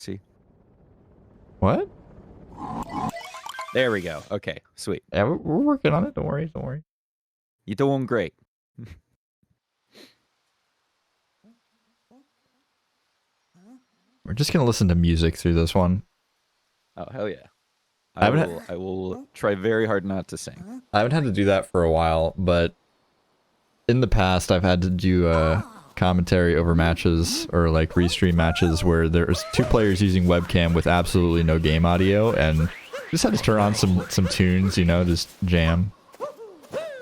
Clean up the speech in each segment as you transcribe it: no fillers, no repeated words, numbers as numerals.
See? What? There we go. Okay, sweet. Yeah, we're working on it. Don't worry. Don't worry. You're doing great. We're just gonna listen to music through this one. Oh, hell yeah. I will try very hard not to sing. I haven't had to do that for a while, but in the past I've had to do commentary over matches or like restream matches where there's two players using webcam with absolutely no game audio, and just had to turn on some tunes, you know, just jam.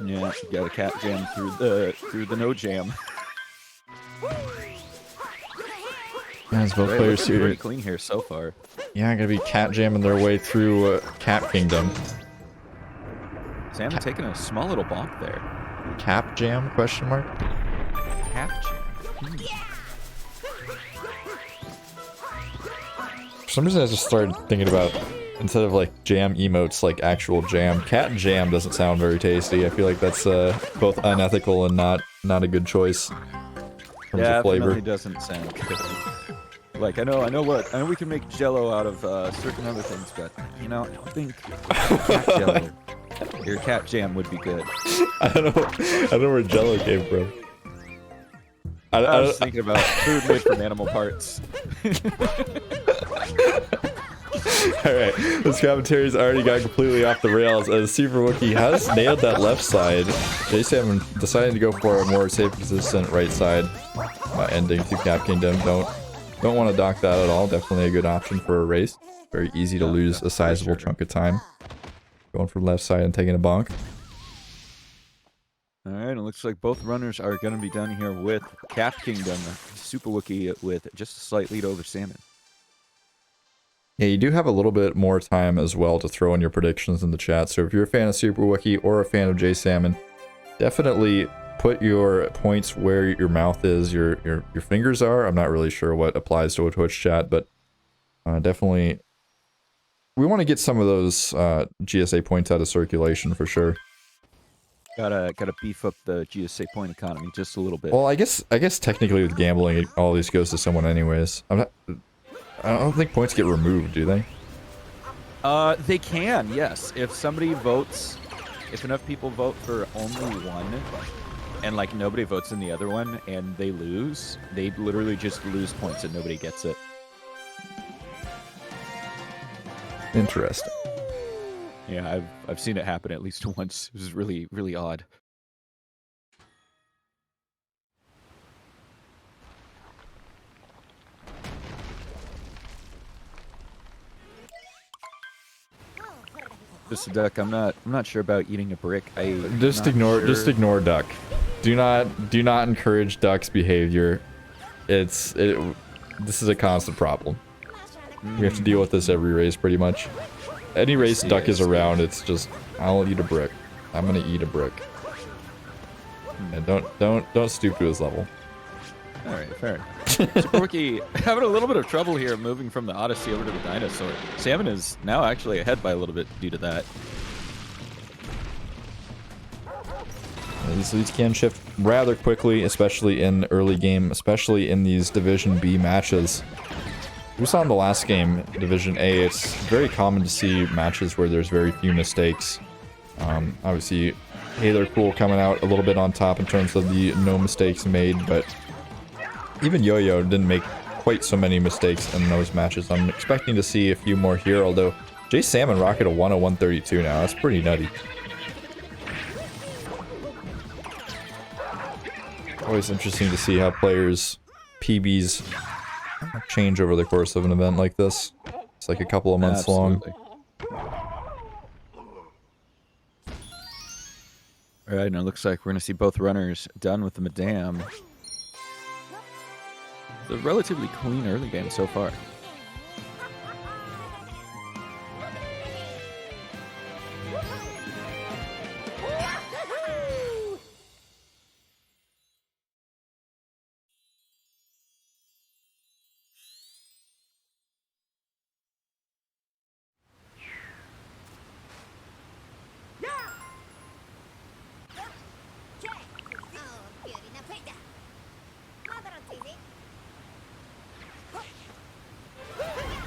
Yeah, you got a cat jam through the no jam. As both Right, players here, pretty clean here so far. yeah, gonna be cat jamming their way through Cat Kingdom. Sam taking a small little bonk there. Cap jam? Question mark. Cap jam. For some reason, I just started thinking about, instead of like jam emotes, like actual jam. Cat jam doesn't sound very tasty. I feel like that's both unethical and not a good choice in terms of flavor. Definitely doesn't sound good. Like I know we can make Jello out of certain other things, but you know I don't think cat Jello or cat jam would be good. I don't know where Jello came from. I was thinking about food made from animal parts. Alright, this commentary's already got completely off the rails as Superwookie has nailed that left side. J7 deciding to go for a more safe, consistent right side ending to Cap Kingdom. Don't want to dock that at all. Definitely a good option for a race. Very easy to lose a sizable chunk of time. Going for the left side and taking a bonk. Alright, it looks like both runners are going to be done here with Cap Kingdom. Superwookie with just a slight lead over Salmon. Yeah, you do have a little bit more time as well to throw in your predictions in the chat. So if you're a fan of Superwookie or a fan of J Salmon, definitely put your points where your mouth is, your fingers are. I'm not really sure what applies to a Twitch chat, but definitely we want to get some of those GSA points out of circulation for sure. Gotta beef up the GSA point economy just a little bit. Well, I guess technically with gambling, all these goes to someone anyways. I don't think points get removed, do they? They can, yes. If somebody votes, if enough people vote for only one, and like nobody votes in the other one, and they lose, they literally just lose points and nobody gets it. Interesting. Yeah, I've seen it happen at least once. It was really, really odd. Just a duck. I'm not sure about eating a brick. Just ignore duck. Do not encourage duck's behavior. This is a constant problem. We have to deal with this every race pretty much. Any race duck is around, it's just I'll eat a brick. I'm gonna eat a brick. And don't stoop to his level. Alright, fair. Superwookie having a little bit of trouble here moving from the Odyssey over to the Dinosaur. Salmon is now actually ahead by a little bit due to that. These leads can shift rather quickly, especially in early game, especially in these Division B matches. We saw in the last game, Division A, it's very common to see matches where there's very few mistakes. Obviously, Halo Cool coming out a little bit on top in terms of the no mistakes made, but even Yo-Yo didn't make quite so many mistakes in those matches. I'm expecting to see a few more here, although J Salmon rocketed a 101.32 now. That's pretty nutty. Always interesting to see how players' PBs change over the course of an event like this. It's like a couple of months long. Alright, and it looks like we're going to see both runners done with the Madame. The relatively clean early game so far.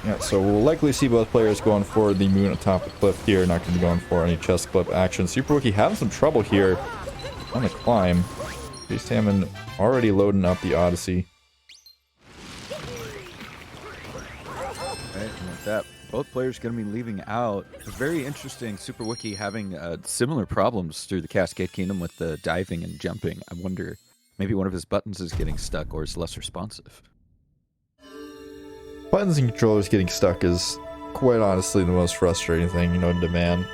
Yeah, so we'll likely see both players going for the moon atop the cliff here. Not going to be going for any chest clip action. Superwookie having some trouble here on the climb. Salmon already loading up the Odyssey. Right, and with that, both players going to be leaving out. It's very interesting. Superwookie having similar problems through the Cascade Kingdom with the diving and jumping. I wonder, maybe one of his buttons is getting stuck or is less responsive. Buttons and controllers getting stuck is quite honestly the most frustrating thing, you know, in demand.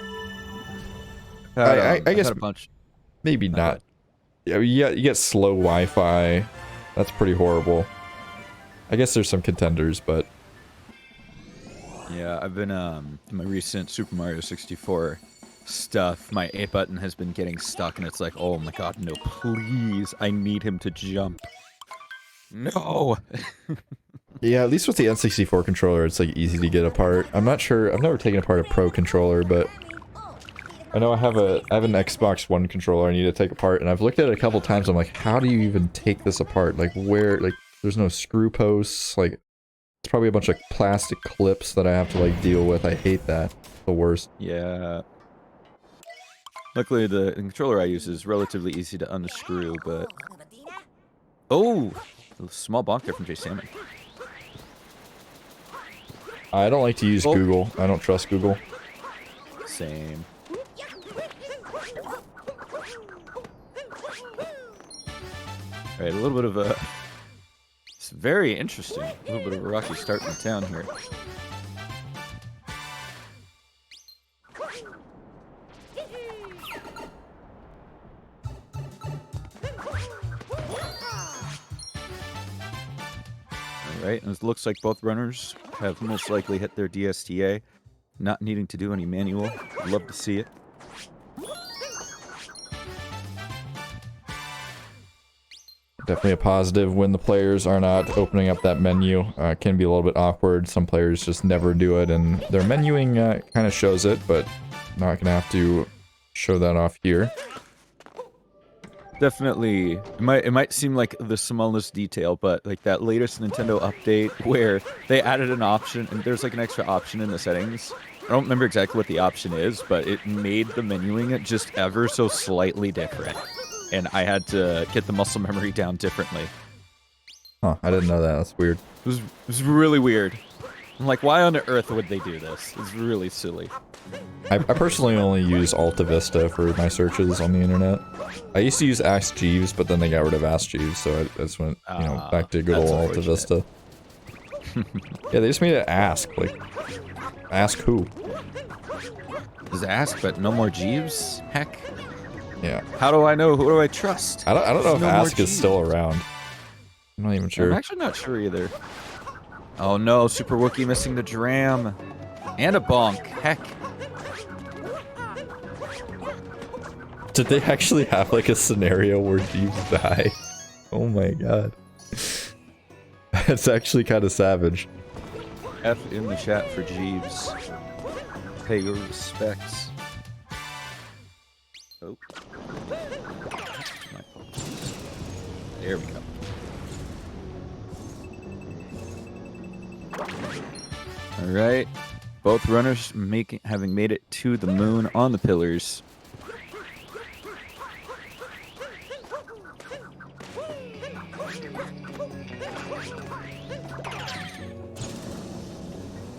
I guess a bunch. Maybe not. Yeah, you get slow Wi-Fi. That's pretty horrible. I guess there's some contenders, but yeah, I've been in my recent Super Mario 64 stuff. My A button has been getting stuck, and it's like, oh my god, no, please! I need him to jump. No. yeah, at least with the N64 controller, it's like easy to get apart. I'm not sure. I've never taken apart a Pro controller, but I know I have an Xbox One controller I need to take apart, and I've looked at it a couple times. I'm like, how do you even take this apart? Like, where? Like, there's no screw posts. Like, it's probably a bunch of plastic clips that I have to like deal with. I hate that. The worst. Yeah. Luckily, the controller I use is relatively easy to unscrew, but oh, a small bonk there from jasalmon. I don't like to use Google. I don't trust Google. Same. Alright, a little bit of a... It's very interesting. A little bit of a rocky start in town here. Alright, and it looks like both runners have most likely hit their DSTA. Not needing to do any manual. Love to see it. Definitely a positive when the players are not opening up that menu. Can be a little bit awkward. Some players just never do it, and their menuing kind of shows it, but not gonna have to show that off here. Definitely, it might seem like the smallest detail, but like that latest Nintendo update where they added an option, and there's like an extra option in the settings. I don't remember exactly what the option is, but it made the menuing just ever so slightly different. And I had to get the muscle memory down differently. Huh, I didn't know that. That's weird. It was really weird. I'm like, why on earth would they do this? It's really silly. I personally only use Alta Vista for my searches on the internet. I used to use Ask Jeeves, but then they got rid of Ask Jeeves, so I just went, you know, back to good old Alta Vista. Yeah, they just made it Ask, like, ask who? Just Ask, but no more Jeeves? Heck. Yeah. How do I know? Who do I trust? I don't know if no Ask is still around. I'm not even sure. I'm actually not sure either. Oh no, Superwookie missing the dram. And a bonk. Heck. Did they actually have like a scenario where Jeeves die? Oh my god. That's actually kind of savage. F in the chat for Jeeves. Pay your respects. Oh. There we go. Alright. Both runners having made it to the moon on the pillars.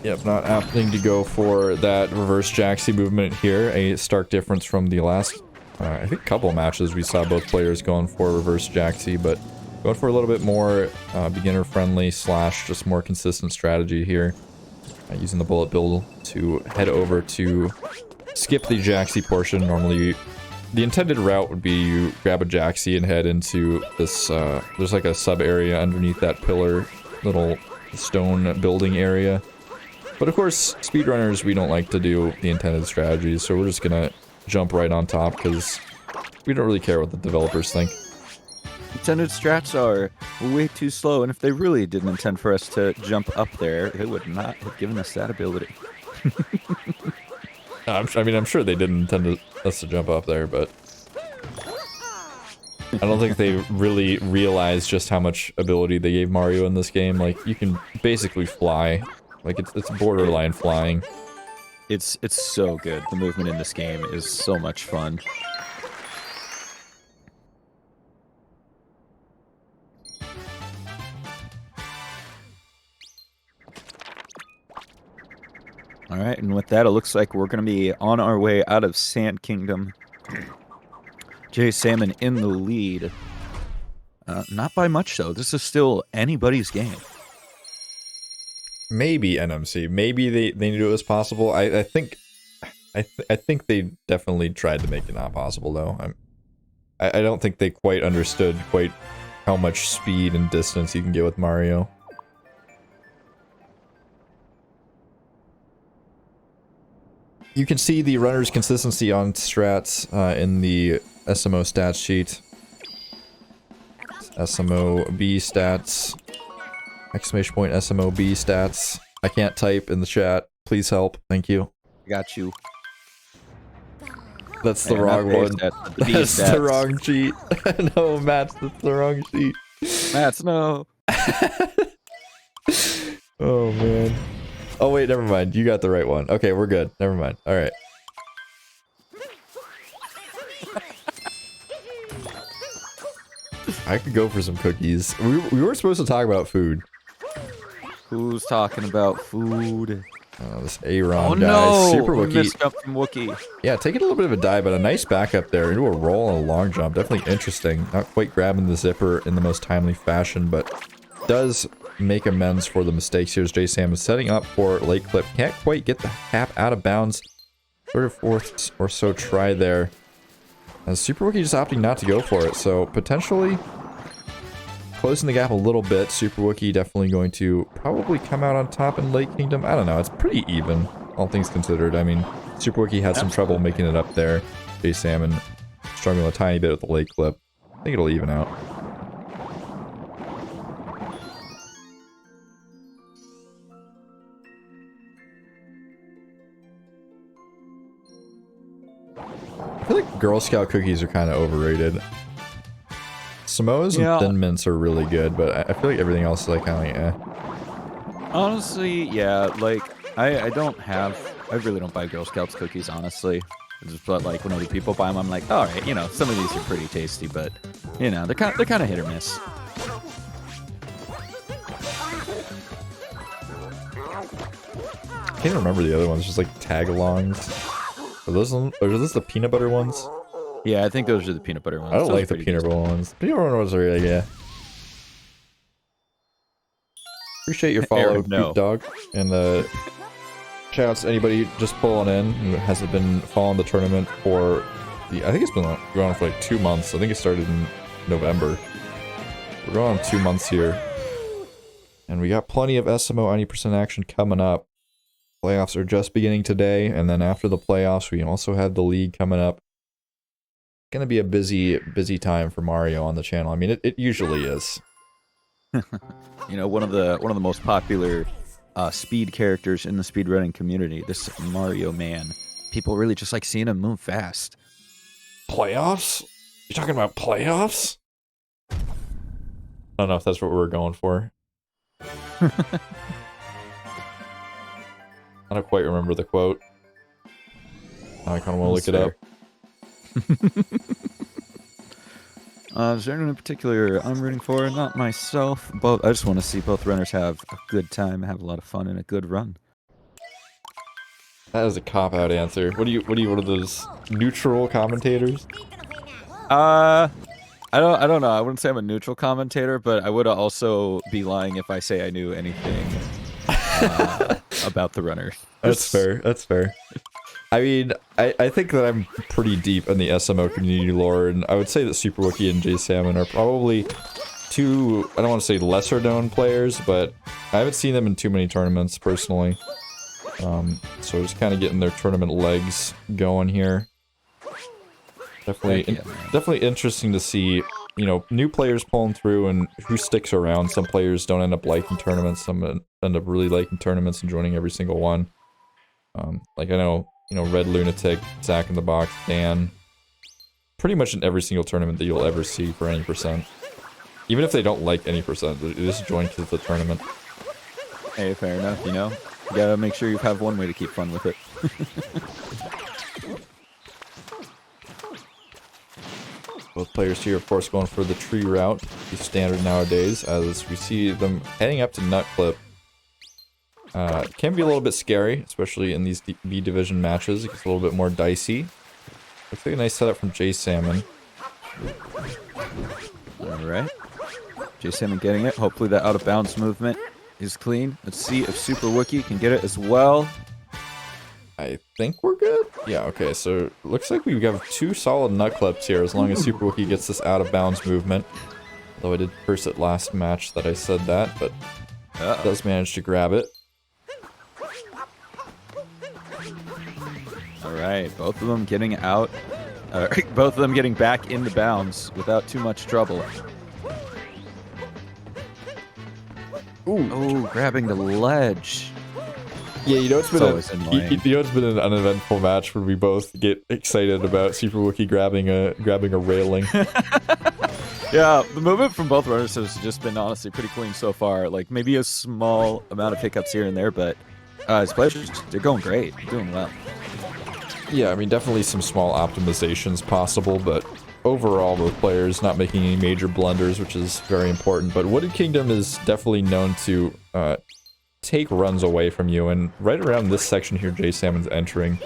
Yep, not opting to go for that reverse Jaxi movement here. A stark difference from the last, I think, couple matches we saw both players going for reverse Jaxi, but going for a little bit more beginner-friendly / just more consistent strategy here. Using the bullet bill to head over to skip the Jaxi portion. Normally, the intended route would be you grab a Jaxi and head into this, there's like a sub-area underneath that pillar, little stone building area. But of course, speedrunners, we don't like to do the intended strategies, so we're just gonna jump right on top, because we don't really care what the developers think. Intended strats are way too slow, and if they really didn't intend for us to jump up there, they would not have given us that ability. I mean, I'm sure they didn't intend us to jump up there, but I don't think they really realized just how much ability they gave Mario in this game. Like, you can basically fly Like it's borderline flying. It's so good. The movement in this game is so much fun. All right, and with that, it looks like we're going to be on our way out of Sand Kingdom. Jay Salmon in the lead. Not by much, though. This is still anybody's game. Maybe NMC. Maybe they knew it was possible. I think they definitely tried to make it not possible, though. I don't think they quite understood quite how much speed and distance you can get with Mario. You can see the runner's consistency on strats in the SMO stats sheet. SMO B stats. Exclamation point SMO B stats. I can't type in the chat. Please help. Thank you. Got you. That's the wrong one. That's the wrong cheat. No, Matt, that's the wrong cheat. Matt, no. Oh, man. Oh, wait, never mind. You got the right one. Okay, we're good. Never mind. Alright. I could go for some cookies. We were supposed to talk about food. Who's talking about food? This Aaron guy. No! Superwookie. Missed up from Wookie. Yeah, taking a little bit of a dive, but a nice backup there into a roll and a long jump. Definitely interesting. Not quite grabbing the zipper in the most timely fashion, but does make amends for the mistakes here as Jay Sam is setting up for late clip. Can't quite get the cap out of bounds. Third or fourth or so try there. As Superwookie just opting not to go for it, so potentially closing the gap a little bit. Superwookie definitely going to probably come out on top in Lake Kingdom. I don't know, it's pretty even, all things considered. I mean, Superwookie had some trouble making it up there. Jay Salmon struggling a tiny bit with the late clip. I think it'll even out. I feel like Girl Scout cookies are kind of overrated. Samoas and Thin Mints are really good, but I feel like everything else is like kind of like eh. Honestly, yeah, like, I really don't buy Girl Scouts cookies, honestly. But like, when other people buy them, I'm like, alright, you know, some of these are pretty tasty, but, you know, they're kind of hit or miss. I can't remember the other ones, just like tag-alongs. Are those the peanut butter ones? Yeah, I think those are the peanut butter ones. I don't like the peanut butter ones. Peanut butter ones are yeah. Appreciate your follow, Cute Dog. And shout outs to anybody just pulling in who hasn't been following the tournament for I think it's been going on for like 2 months. I think it started in November. We're going on 2 months here. And we got plenty of SMO 90% action coming up. Playoffs are just beginning today, and then after the playoffs, we also have the league coming up. Gonna be a busy time for Mario on the channel. I mean, it usually is. You know, one of the most popular speed characters in the speedrunning community, this Mario man. People really just like seeing him move fast. Playoffs? You talking about playoffs? I don't know if that's what we're going for. I don't quite remember the quote. I kind of want to look it up. Is there anyone in particular I'm rooting for? Not myself. I just want to see both runners have a good time, have a lot of fun, and a good run. That is a cop-out answer. What are you one of those neutral commentators? I don't know. I wouldn't say I'm a neutral commentator, but I would also be lying if I say I knew anything about the runner. That's fair. That's fair. I mean, I think that I'm pretty deep in the SMO community lore, and I would say that Superwookie and Jay Salmon are probably two, I don't want to say lesser known players, but I haven't seen them in too many tournaments, personally. So just kind of getting their tournament legs going here. Definitely interesting to see, you know, new players pulling through and who sticks around. Some players don't end up liking tournaments, some end up really liking tournaments and joining every single one. Like I know, you know, Red Lunatic, Zach in the Box, Dan. Pretty much in every single tournament that you'll ever see for any percent. Even if they don't like any percent, they just join because of the tournament. Hey, fair enough, you know? You gotta make sure you have one way to keep fun with it. Both players here, of course, going for the tree route. It's standard nowadays, as we see them heading up to Nut Clip. It can be a little bit scary, especially in these B Division matches. It gets a little bit more dicey. Looks like a nice setup from jasalmon. Alright. jasalmon getting it. Hopefully that out-of-bounds movement is clean. Let's see if Superwookie can get it as well. I think we're good. Yeah, okay, so looks like we have 2 solid nut clips here as long as Superwookie gets this out-of-bounds movement. Although I did curse it last match that I said that, but does manage to grab it. Alright, both of them getting out. Both of them getting back into bounds without too much trouble. Ooh. Oh, grabbing the ledge. Yeah, you know it's been an uneventful match where we both get excited about Superwookie grabbing a railing. Yeah, the movement from both runners has just been honestly pretty clean so far. Like maybe a small amount of hiccups here and there, but his players, they're going great, they're doing well. Yeah, I mean definitely some small optimizations possible, but overall both players not making any major blunders, which is very important. But Wooded Kingdom is definitely known to take runs away from you, and right around this section here jasalmon's entering.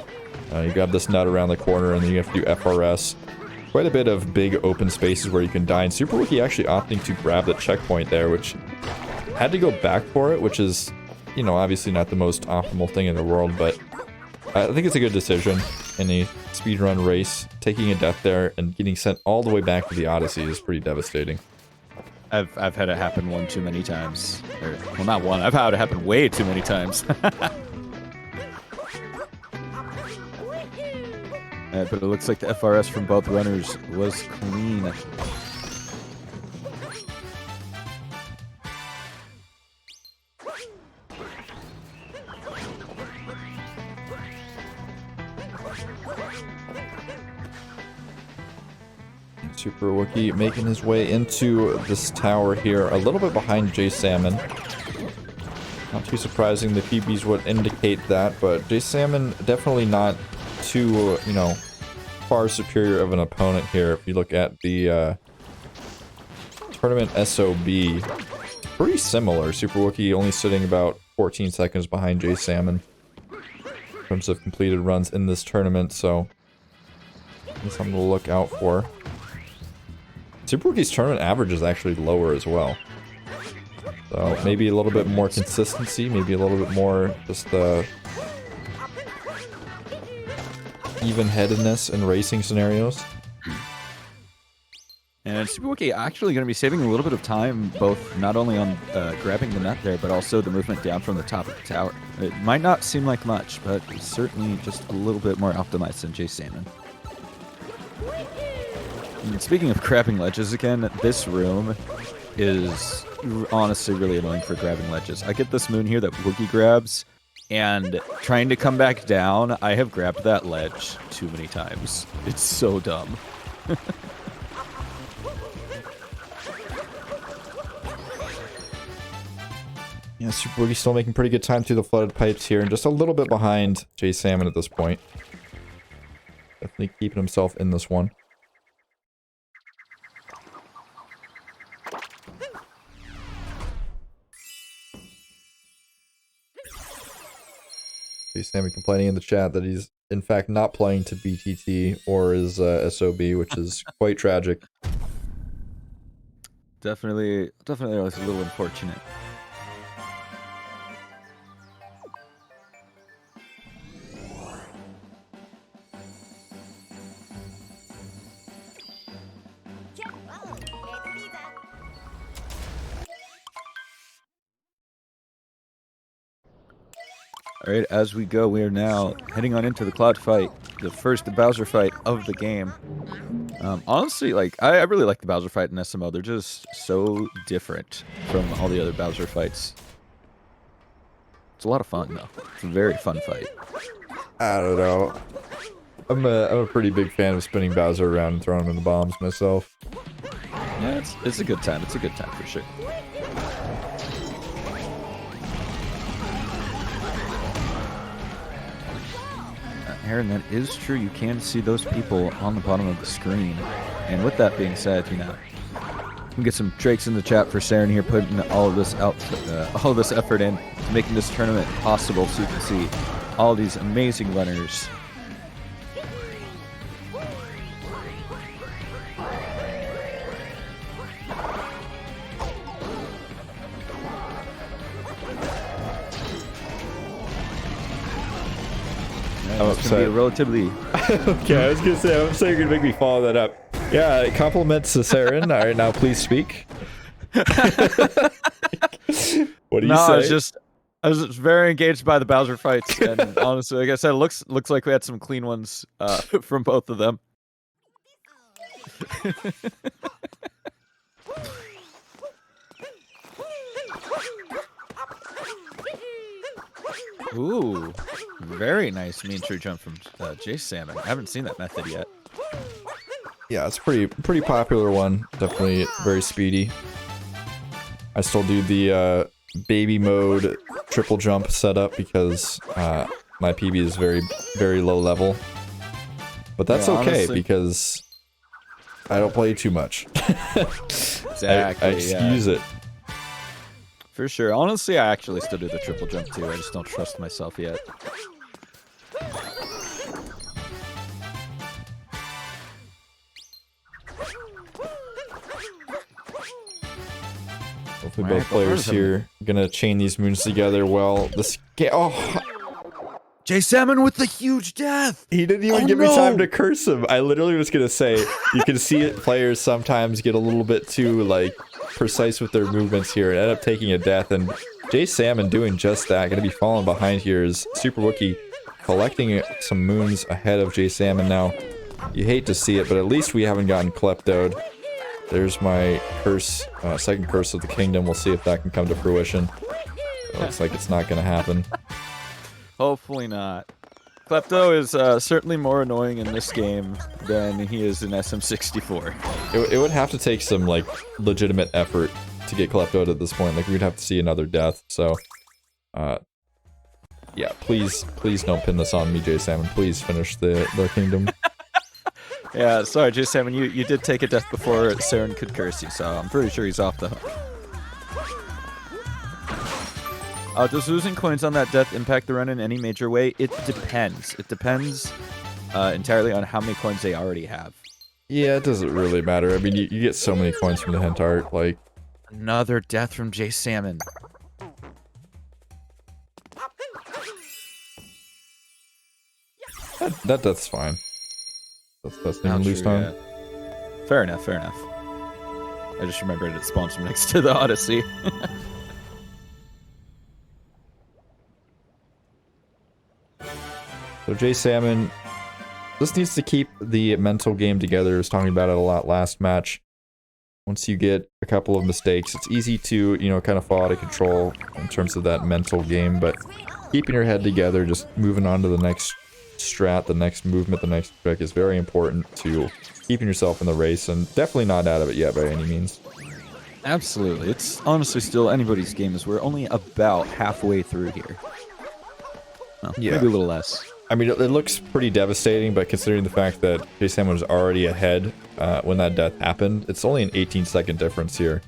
You got this nut around the corner, and then you have to do FRS. Quite a bit of big open spaces where you can die, and Superwookie actually opting to grab the checkpoint there, which had to go back for it, which is, you know, obviously not the most optimal thing in the world, but I think it's a good decision in a speedrun race. Taking a death there and getting sent all the way back to the Odyssey is pretty devastating. I've had it happen one too many times. Or, well, not one. I've had it happen way too many times. But it looks like the FRS from both runners was clean. Superwookie making his way into this tower here, a little bit behind jasalmon. Not too surprising, the PBs would indicate that, but jasalmon definitely not too, you know, far superior of an opponent here. If you look at the tournament SOB, pretty similar. Superwookie only sitting about 14 seconds behind jasalmon in terms of completed runs in this tournament, so that's something to look out for. Superwookie's tournament average is actually lower as well. So maybe a little bit more consistency, maybe a little bit more just even-headedness in racing scenarios. And Superwookie actually going to be saving a little bit of time, both not only on grabbing the nut there, but also the movement down from the top of the tower. It might not seem like much, but it's certainly just a little bit more optimized than jasalmon. And speaking of grabbing ledges again, this room is honestly really annoying for grabbing ledges. I get this moon here that Wookie grabs, and trying to come back down, I have grabbed that ledge too many times. It's so dumb. Yeah, Superwookie still making pretty good time through the flooded pipes here, and just a little bit behind jasalmon at this point. Definitely keeping himself in this one. jasalmon complaining in the chat that he's in fact not playing to BTT or his SOB, which is quite tragic. Definitely a little unfortunate. Alright, as we go, we are now heading on into the Cloud fight, the first Bowser fight of the game. Honestly, like, I really like the Bowser fight in SMO. They're just so different from all the other Bowser fights. It's a lot of fun, though. It's a very fun fight. I don't know. I'm a pretty big fan of spinning Bowser around and throwing him in the bombs myself. Yeah, it's a good time. It's a good time for sure. Aaron, that is true. You can see those people on the bottom of the screen. And with that being said, you know, we can get some drakes in the chat for Saren here, putting all of this effort in to making this tournament possible, so you can see all these amazing runners. I'm It's gonna be a relatively. Okay, I was gonna say, I'm saying you're gonna make me follow that up. Yeah, compliments to Saren. All right, now please speak. What do you say? I was just very engaged by the Bowser fights, and honestly, like I said, it looks like we had some clean ones from both of them. Ooh, very nice mean tree jump from jasalmon. I haven't seen that method yet. Yeah, it's pretty popular one. Definitely very speedy. I still do the baby mode triple jump setup because my PB is very low level. But that's okay, honestly, because I don't play too much. Exactly. I excuse it. For sure. Honestly, I actually still do the triple jump too. I just don't trust myself yet. Hopefully both players here are gonna chain these moons together well. This game. Oh, jasalmon with the huge death! He didn't even give me time to curse him. I literally was gonna say, you can see it, players sometimes get a little bit too, like, precise with their movements here and end up taking a death, and jasalmon doing just that. Gonna be falling behind here is Superwookie collecting some moons ahead of jasalmon now. You hate to see it, but at least we haven't gotten kleptoed. There's my curse, second curse of the kingdom. We'll see if that can come to fruition. It looks like it's not gonna happen. Hopefully not. Klepto is certainly more annoying in this game than he is in SM64. It would have to take some, like, legitimate effort to get Kleptoed at this point. Like, we'd have to see another death, so... yeah, please don't pin this on me, jasalmon. Please finish their kingdom. Yeah, sorry, jasalmon, you did take a death before Saren could curse you, so I'm pretty sure he's off the hook. Does losing coins on that death impact the run in any major way? It depends. It depends entirely on how many coins they already have. Yeah, it doesn't really matter. I mean, you get so many coins from the hint art, like... Another death from jasalmon. That death's fine. That's even loose time. Yeah. Fair enough, fair enough. I just remembered it spawns from next to the Odyssey. So jasalmon just needs to keep the mental game together. I was talking about it a lot last match. Once you get a couple of mistakes, it's easy to, you know, kind of fall out of control in terms of that mental game, but keeping your head together, just moving on to the next strat, the next movement, the next trick is very important to keeping yourself in the race, and definitely not out of it yet by any means. Absolutely. It's honestly still anybody's game, as we're only about halfway through here. Well, yeah. Maybe a little less. I mean, it looks pretty devastating, but considering the fact that jasalmon was already ahead when that death happened, it's only an 18-second difference here.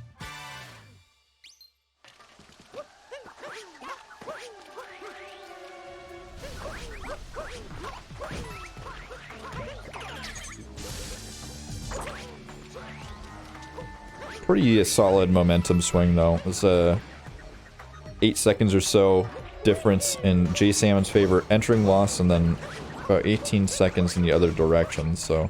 Pretty solid momentum swing, though. It was 8 seconds or so difference in jasalmon's favor entering loss, and then about 18 seconds in the other direction, so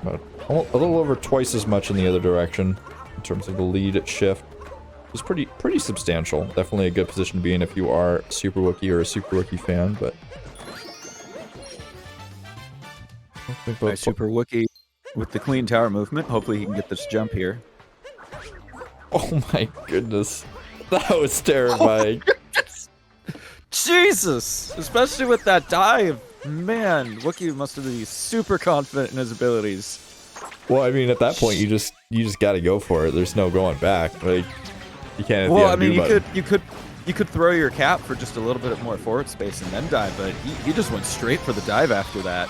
about a little over twice as much in the other direction in terms of the lead shift. It was pretty substantial. Definitely a good position to be in if you are Superwookie or a Superwookie fan, but Superwookie with the clean tower movement. Hopefully he can get this jump here. Oh my goodness. That was terrifying. Oh, Jesus! Especially with that dive. Man, Wookie must have been super confident in his abilities. Well, I mean, at that point, you just gotta go for it. There's no going back. Like, you can't. Well, I mean, you You could throw your cap for just a little bit more forward space and then dive, but he just went straight for the dive after that.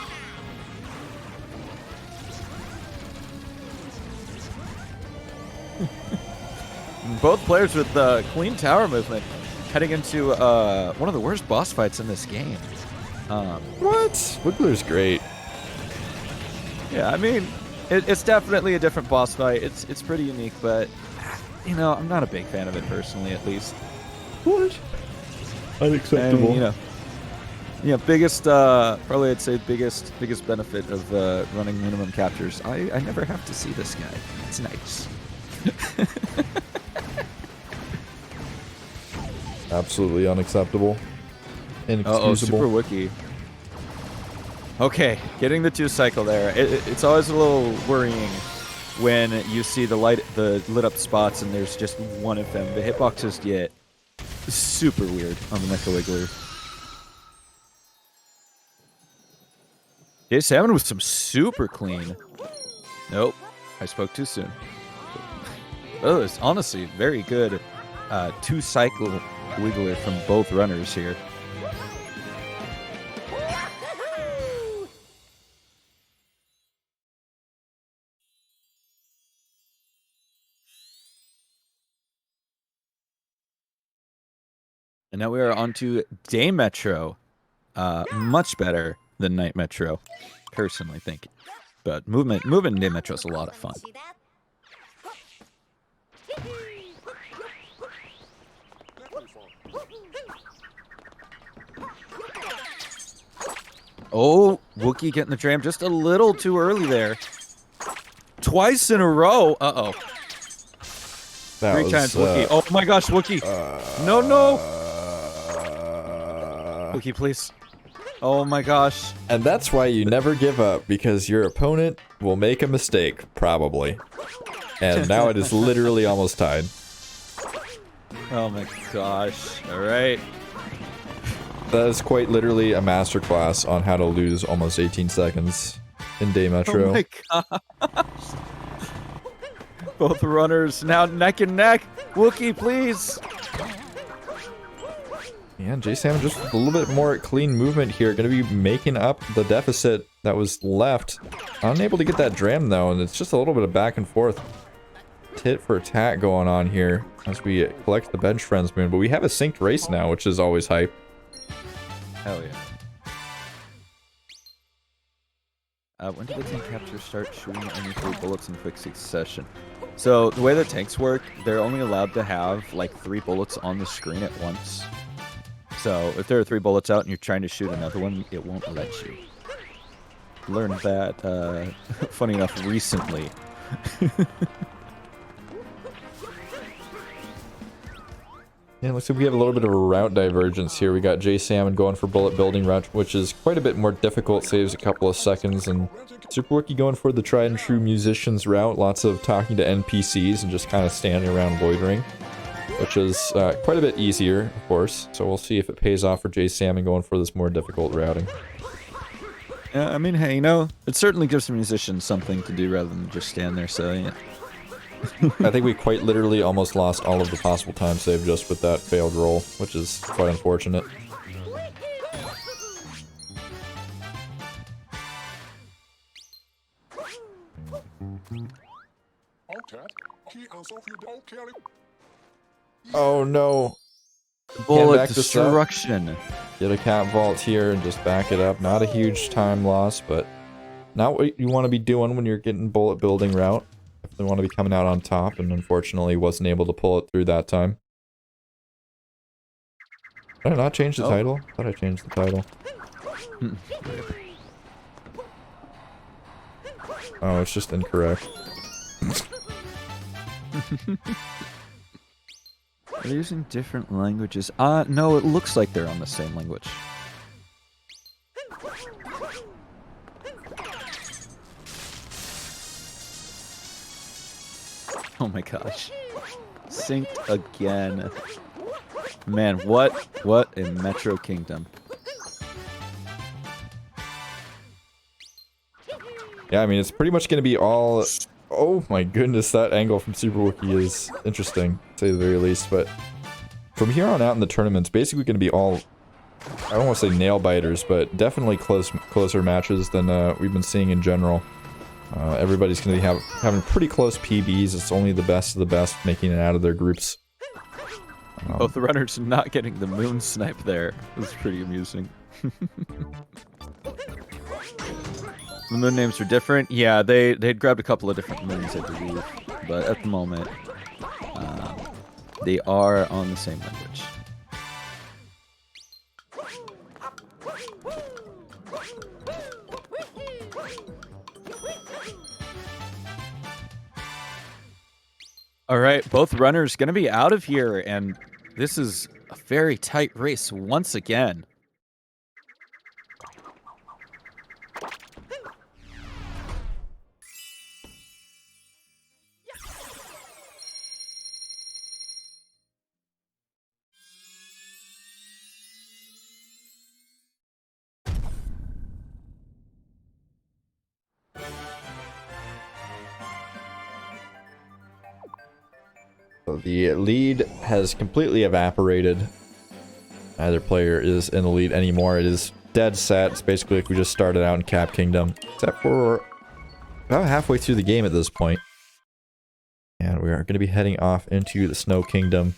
Both players with clean tower movement heading into one of the worst boss fights in this game. What? Wiggler's great. Yeah, I mean, it's definitely a different boss fight. It's pretty unique, but, you know, I'm not a big fan of it personally, at least. What? Unacceptable. And, biggest, probably I'd say biggest benefit of running minimum captures. I never have to see this guy. It's nice. Absolutely unacceptable. Uh-oh, Inexcusable. Superwookie. Okay, getting the 2 cycle there. It's always a little worrying when you see the lit up spots and there's just one of them. The hitboxes get super weird on the Mecha Wiggler. J7 with some super clean. Nope, I spoke too soon. Oh, it's honestly very good 2 cycle Wiggler from both runners here. And now we are on to Day Metro. Much better than Night Metro, personally think. But movement in Day Metro is a lot of fun. Oh, Wookie getting the jam just a little too early there. Twice in a row. Uh-oh. That 3 was, times Wookie. Oh my gosh, Wookie. No. Wookie, please. Oh my gosh. And that's why you never give up, because your opponent will make a mistake, probably. And now it is literally almost tied. Oh my gosh. All right. That is quite literally a masterclass on how to lose almost 18 seconds in Day Metro. Oh my gosh. Both runners now neck and neck. Wookie, please. Yeah, J-Sam just a little bit more clean movement here. Going to be making up the deficit that was left. Unable to get that dram though, and it's just a little bit of back and forth. Tit for tat going on here as we collect the bench friends moon. But we have a synced race now, which is always hype. Hell yeah. When did the tank capture start shooting only 3 bullets in quick succession? So the way the tanks work, they're only allowed to have like 3 bullets on the screen at once. So if there are 3 bullets out and you're trying to shoot another one, it won't let you. Learned that, funny enough, recently. Yeah, looks like we have a little bit of a route divergence here. We got J Salmon going for bullet building route, which is quite a bit more difficult, saves a couple of seconds, and Superwookie going for the tried and true musician's route, lots of talking to NPCs and just kind of standing around loitering, which is quite a bit easier, of course. So we'll see if it pays off for J Salmon going for this more difficult routing. Yeah, I mean, hey, you know, it certainly gives the musicians something to do rather than just stand there, so yeah. I think we quite literally almost lost all of the possible time save just with that failed roll, which is quite unfortunate. Oh no. Bullet destruction. Get a cat vault here and just back it up. Not a huge time loss, but not what you want to be doing when you're getting bullet building route. They want to be coming out on top, and unfortunately wasn't able to pull it through that time. Did I not change the title? I thought I changed the title. Oh, it's just incorrect. They're using different languages. No, it looks like they're on the same language. Oh my gosh. Synced again. Man, what a Metro Kingdom. Yeah, I mean, it's pretty much going to be all... Oh my goodness, that angle from Superwookie is interesting, to say the very least, but... from here on out in the tournament's basically going to be all, I don't want to say nail biters, but definitely closer matches than we've been seeing in general. Everybody's going to be having pretty close PBs. It's only the best of the best making it out of their groups. Both the runners not getting the moon snipe there was pretty amusing. The moon names are different. Yeah, they'd grabbed a couple of different moons, I believe. But at the moment, they are on the same language. All right, both runners going to be out of here, and this is a very tight race once again. So the lead has completely evaporated. Neither player is in the lead anymore. It is dead set. It's basically like we just started out in Cap Kingdom, except for about halfway through the game at this point. And we are going to be heading off into the Snow Kingdom.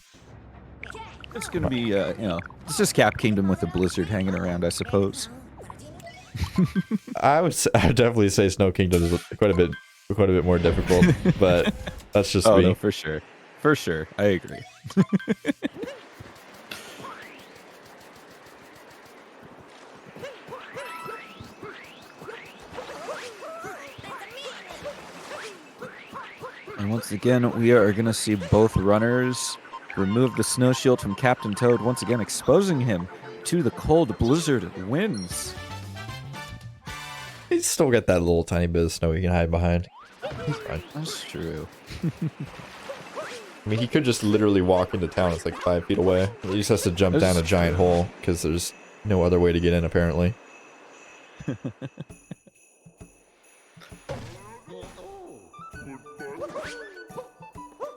It's going to be, you know, it's just Cap Kingdom with a blizzard hanging around, I suppose. I would definitely say Snow Kingdom is quite a bit more difficult, but that's just me. No, for sure. For sure, I agree. And once again, we are going to see both runners remove the snow shield from Captain Toad, once again exposing him to the cold blizzard winds. He's still got that little tiny bit of snow he can hide behind. He's fine. That's true. I mean, he could just literally walk into town. It's like 5 feet away. He just has to jump down a giant hole because there's no other way to get in, apparently. I feel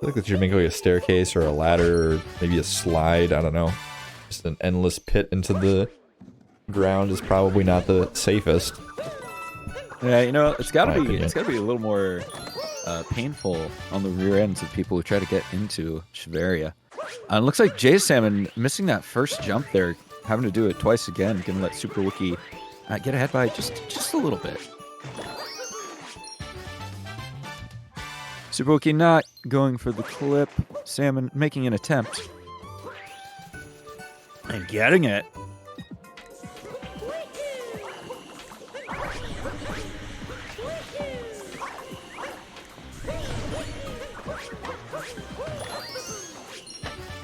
like that should make like a staircase or a ladder or maybe a slide. I don't know. Just an endless pit into the ground is probably not the safest. Yeah, you know, it's gotta be a little more painful on the rear ends of people who try to get into Shiveria. It looks like jasalmon missing that first jump there, having to do it twice again, gonna let Superwookie get ahead by just a little bit. Superwookie not going for the clip. Salmon making an attempt. And getting it.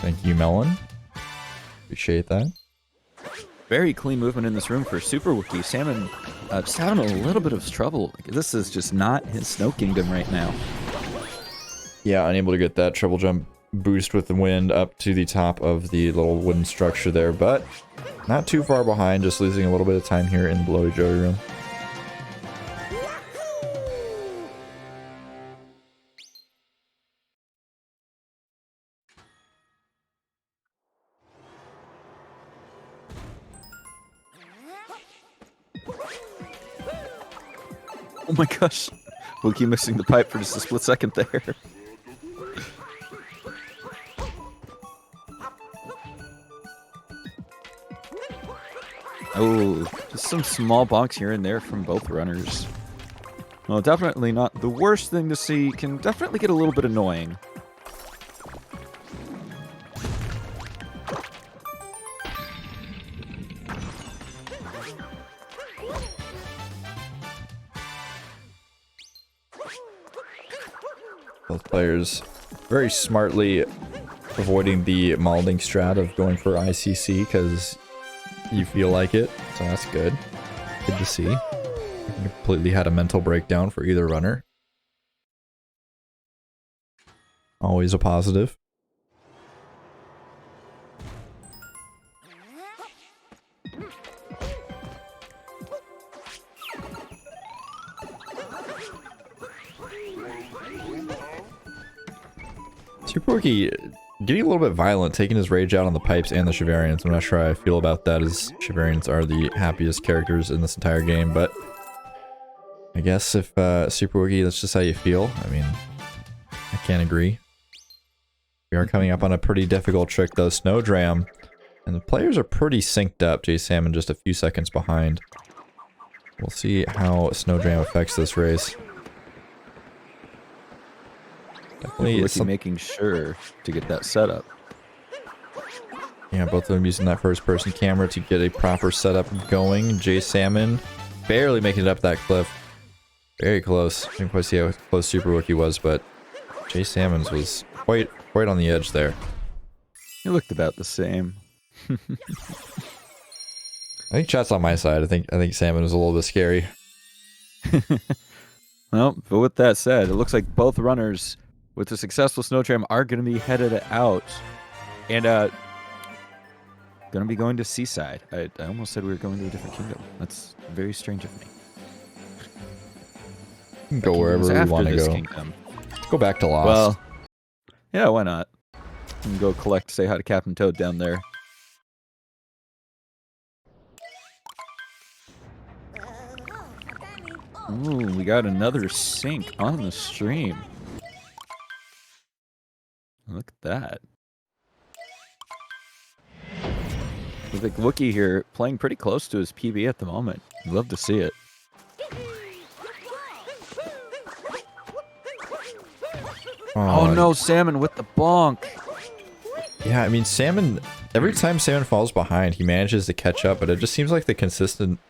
Thank you, Melon. Appreciate that. Very clean movement in this room for Superwookie. Salmon just having a little bit of trouble. This is just not his Snow Kingdom right now. Yeah, unable to get that triple jump boost with the wind up to the top of the little wooden structure there, but not too far behind, just losing a little bit of time here in the Blowy Joey room. Oh my gosh. Wookie missing the pipe for just a split second there. Oh, just some small bonks here and there from both runners. Well, definitely not the worst thing to see. Can definitely get a little bit annoying. Both players very smartly avoiding the molding strat of going for ICC because you feel like it, so that's good. Good to see. You completely had a mental breakdown for either runner. Always a positive. Superwookie getting a little bit violent, taking his rage out on the pipes and the Shivarians. I'm not sure how I feel about that, as Shivarians are the happiest characters in this entire game, but I guess if Superwookie, that's just how you feel. I mean, I can't agree. We are coming up on a pretty difficult trick though, Snowdram, and the players are pretty synced up. J-Salmon just a few seconds behind. We'll see how Snowdram affects this race. Definitely making sure to get that setup. Yeah, both of them using that first-person camera to get a proper setup going. J-Salmon barely making it up that cliff. Very close. Didn't quite see how close Superwookie was, but J-Salmon's was quite on the edge there. It looked about the same. I think chat's on my side. I think Salmon was a little bit scary. Well, but with that said, it looks like both runners with a successful Snowdram are going to be headed out, and going to be going to Seaside. I almost said we were going to a different kingdom. That's very strange of me. We can go wherever we want to go. Kingdom. Let's go back to Lost. Well, yeah, why not? We can go say hi to Captain Toad down there. Ooh, we got another sync on the stream. Look at that. Looks like Wookie here playing pretty close to his PB at the moment. I'd love to see it. Oh no, Salmon with the bonk. Yeah, I mean, Salmon, every time Salmon falls behind, he manages to catch up, but it just seems like the consistent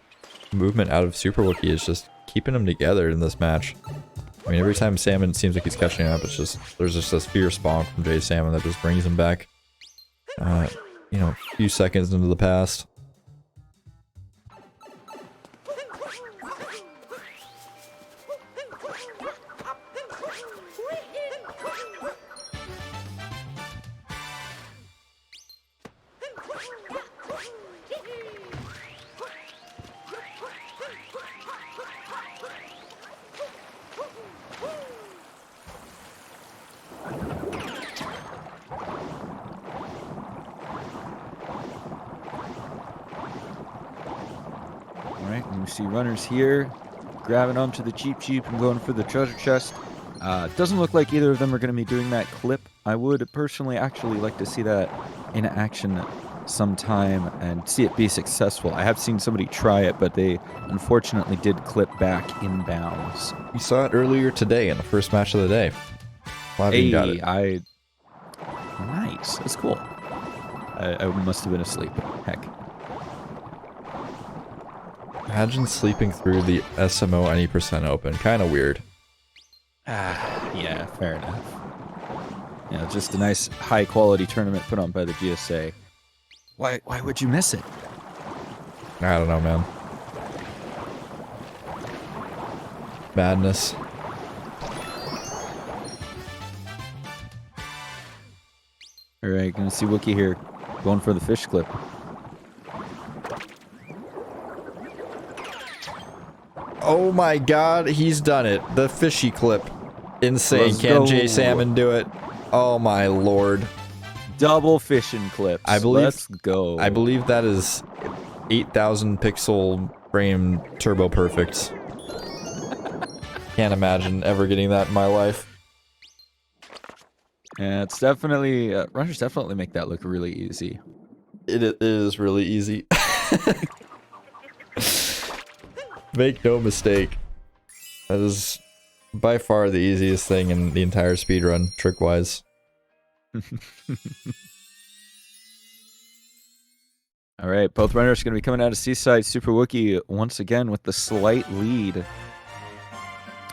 movement out of Superwookie is just keeping them together in this match. I mean, every time Salmon seems like he's catching up, it's just, there's just this fierce bonk from J-Salmon that just brings him back, you know, a few seconds into the past. See runners here grabbing onto the Jeep and going for the treasure chest. Doesn't look like either of them are going to be doing that clip. I would personally actually like to see that in action sometime and see it be successful. I have seen somebody try it, but they unfortunately did clip back inbounds. We saw it earlier today in the first match of the day. Hey, got it. Nice. That's cool. I must have been asleep. Heck. Imagine sleeping through the SMO any % open. Kind of weird. Yeah, fair enough. Yeah, just a nice high-quality tournament put on by the GSA. Why would you miss it? I don't know, man. Madness. Alright, gonna see Wookie here going for the fish clip. Oh my god, he's done it. The fishy clip. Insane. Let's Can go. J-Salmon do it? Oh my lord. Double fishing clips. Let's go. I believe that is 8,000 pixel frame turbo perfect. Can't imagine ever getting that in my life. Yeah, it's definitely... runners definitely make that look really easy. It is really easy. Make no mistake. That is by far the easiest thing in the entire speedrun, trick-wise. Alright, both runners are going to be coming out of Seaside. Superwookie once again with the slight lead.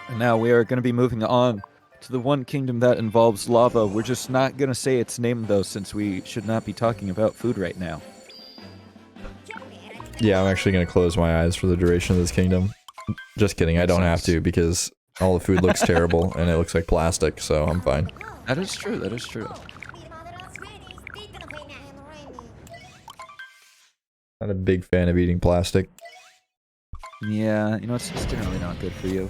And now we are going to be moving on to the one kingdom that involves lava. We're just not going to say its name, though, since we should not be talking about food right now. Yeah, I'm actually going to close my eyes for the duration of this kingdom. Just kidding, I don't have to, because all the food looks terrible, and it looks like plastic, so I'm fine. That is true, that is true. Not a big fan of eating plastic. Yeah, you know, it's just generally not good for you.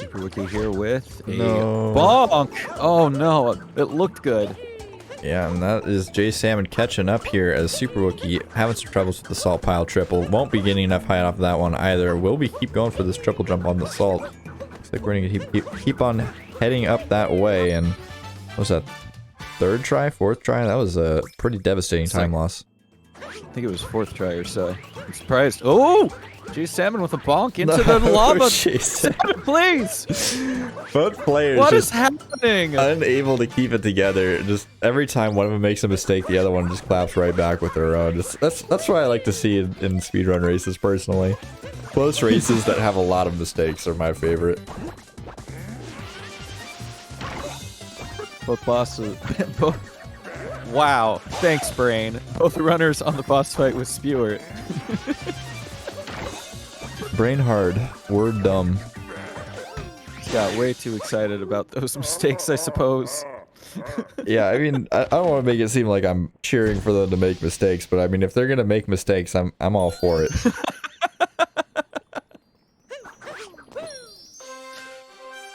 Superwookie here with a No. bonk. Oh no, it looked good. Yeah, and that is jasalmon catching up here as Superwookie having some troubles with the salt pile triple. Won't be getting enough height off that one either. Will we keep going for this triple jump on the salt? Looks like we're gonna keep on heading up that way. And what was that? Third try? Fourth try? That was a pretty devastating time loss. I think it was fourth try or so. I'm surprised. Oh! Jasalmon with a bonk into the lava. Please! Both players What is happening? unable to keep it together. Just every time one of them makes a mistake, the other one just claps right back with their own. That's what I like to see in speedrun races, personally. Close races that have a lot of mistakes are my favorite. Both bosses... Wow. Thanks, Brain. Both runners on the boss fight with Spewer. Brain hard. Word dumb. Got way too excited about those mistakes, I suppose. Yeah, I mean, I don't want to make it seem like I'm cheering for them to make mistakes, but I mean, if they're gonna make mistakes, I'm all for it.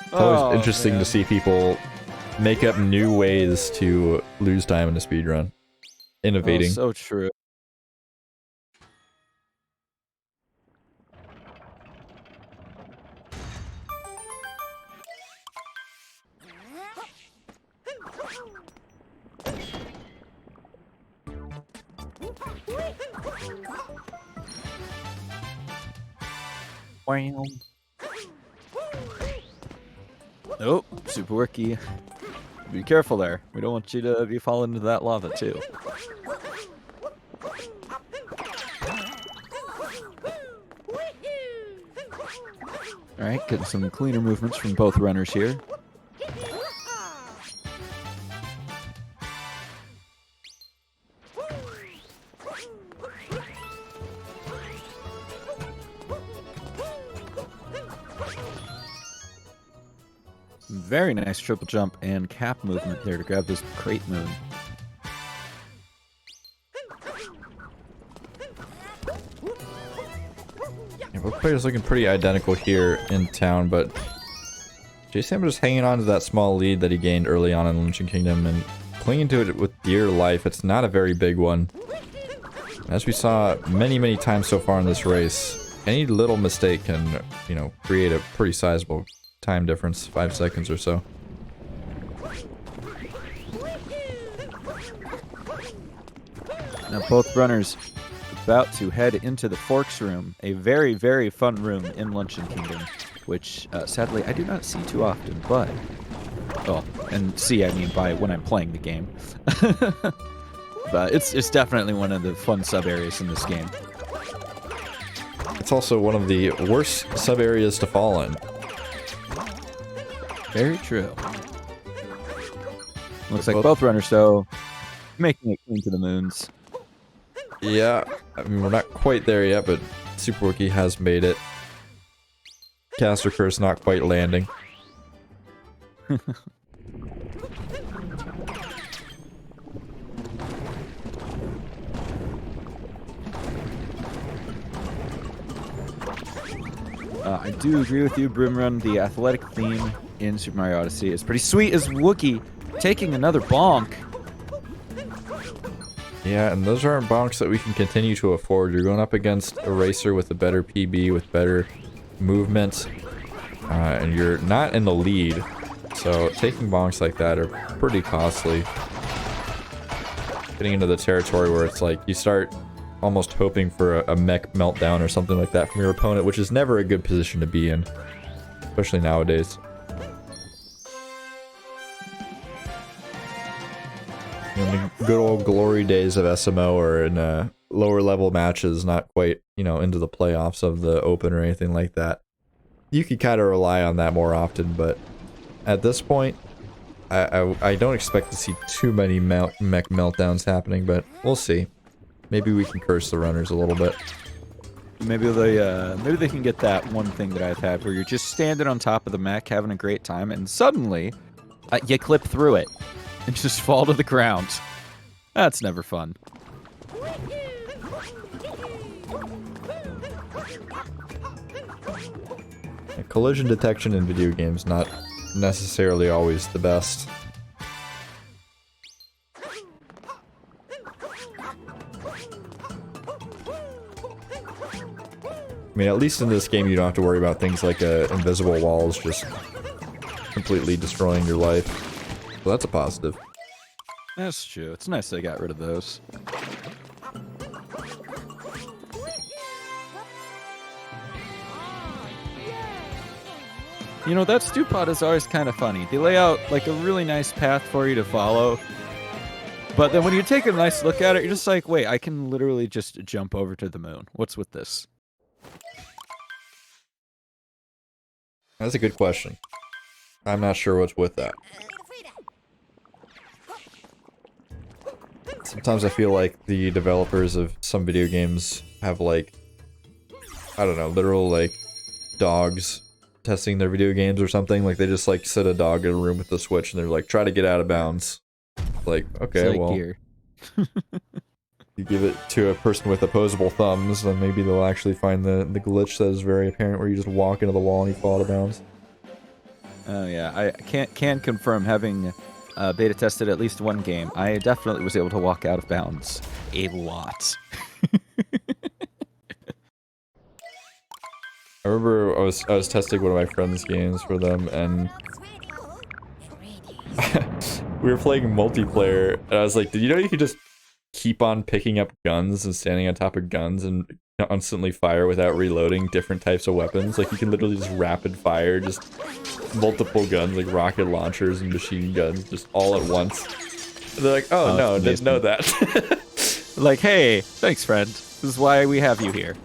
It's always interesting to see people make up new ways to lose time in a speedrun. Innovating. Oh, so true. Wow. Oh, Superwookie. Be careful there. We don't want you to be falling into that lava too. Alright, getting some cleaner movements from both runners here. Very nice triple jump and cap movement there to grab this crate moon. Yeah, both players looking pretty identical here in town, but jasalmon just hanging on to that small lead that he gained early on in Lynching Kingdom and clinging to it with dear life. It's not a very big one. As we saw many times so far in this race, any little mistake can, you know, create a pretty sizable time difference, 5 seconds or so. Now both runners about to head into the Forks room, a very fun room in Luncheon Kingdom, which sadly I do not see too often, but... Oh, and see I mean by when I'm playing the game. But it's definitely one of the fun sub-areas in this game. It's also one of the worst sub-areas to fall in. Very true. Looks like both runners, though, making it clean to the moons. Yeah, I mean, we're not quite there yet, but Superwookie has made it. Caster Curse not quite landing. I do agree with you, Brimrun. The athletic theme in Super Mario Odyssey is pretty sweet as Wookie taking another bonk. Yeah, and those aren't bonks that we can continue to afford. You're going up against a racer with a better PB, with better movement, and you're not in the lead. So taking bonks like that are pretty costly. Getting into the territory where it's like you start almost hoping for a mech meltdown or something like that from your opponent, which is never a good position to be in, especially nowadays. You know, the good old glory days of SMO or in lower level matches, not quite, you know, into the playoffs of the Open or anything like that. You could kind of rely on that more often, but at this point, I don't expect to see too many mech meltdowns happening, but we'll see. Maybe we can curse the runners a little bit. Maybe they can get that one thing that I've had where you're just standing on top of the mech having a great time, and suddenly you clip through it and just fall to the ground. That's never fun. Collision detection in video games not necessarily always the best. I mean, at least in this game you don't have to worry about things like invisible walls just completely destroying your life. So that's a positive. That's true. It's nice they got rid of those. You know, that stew pot is always kind of funny. They lay out like a really nice path for you to follow. But then when you take a nice look at it, you're just like, wait, I can literally just jump over to the moon. What's with this? That's a good question. I'm not sure what's with that. Sometimes I feel like the developers of some video games have like, I don't know, literal like dogs testing their video games or something. Like they just like sit a dog in a room with the Switch and they're like, try to get out of bounds. Like, okay, like well, gear. you give it to a person with opposable thumbs, then maybe they'll actually find the glitch that is very apparent where you just walk into the wall and you fall out of bounds. Oh yeah, I can confirm, having beta tested at least one game, I definitely was able to walk out of bounds a lot. I remember I was testing one of my friend's games for them, and we were playing multiplayer, and I was like, did you know you could just keep on picking up guns and standing on top of guns and constantly fire without reloading different types of weapons? Like you can literally just rapid fire just multiple guns, like rocket launchers and machine guns, just all at once. And they're like, oh no, didn't know that. Like, hey, thanks friend. This is why we have you here.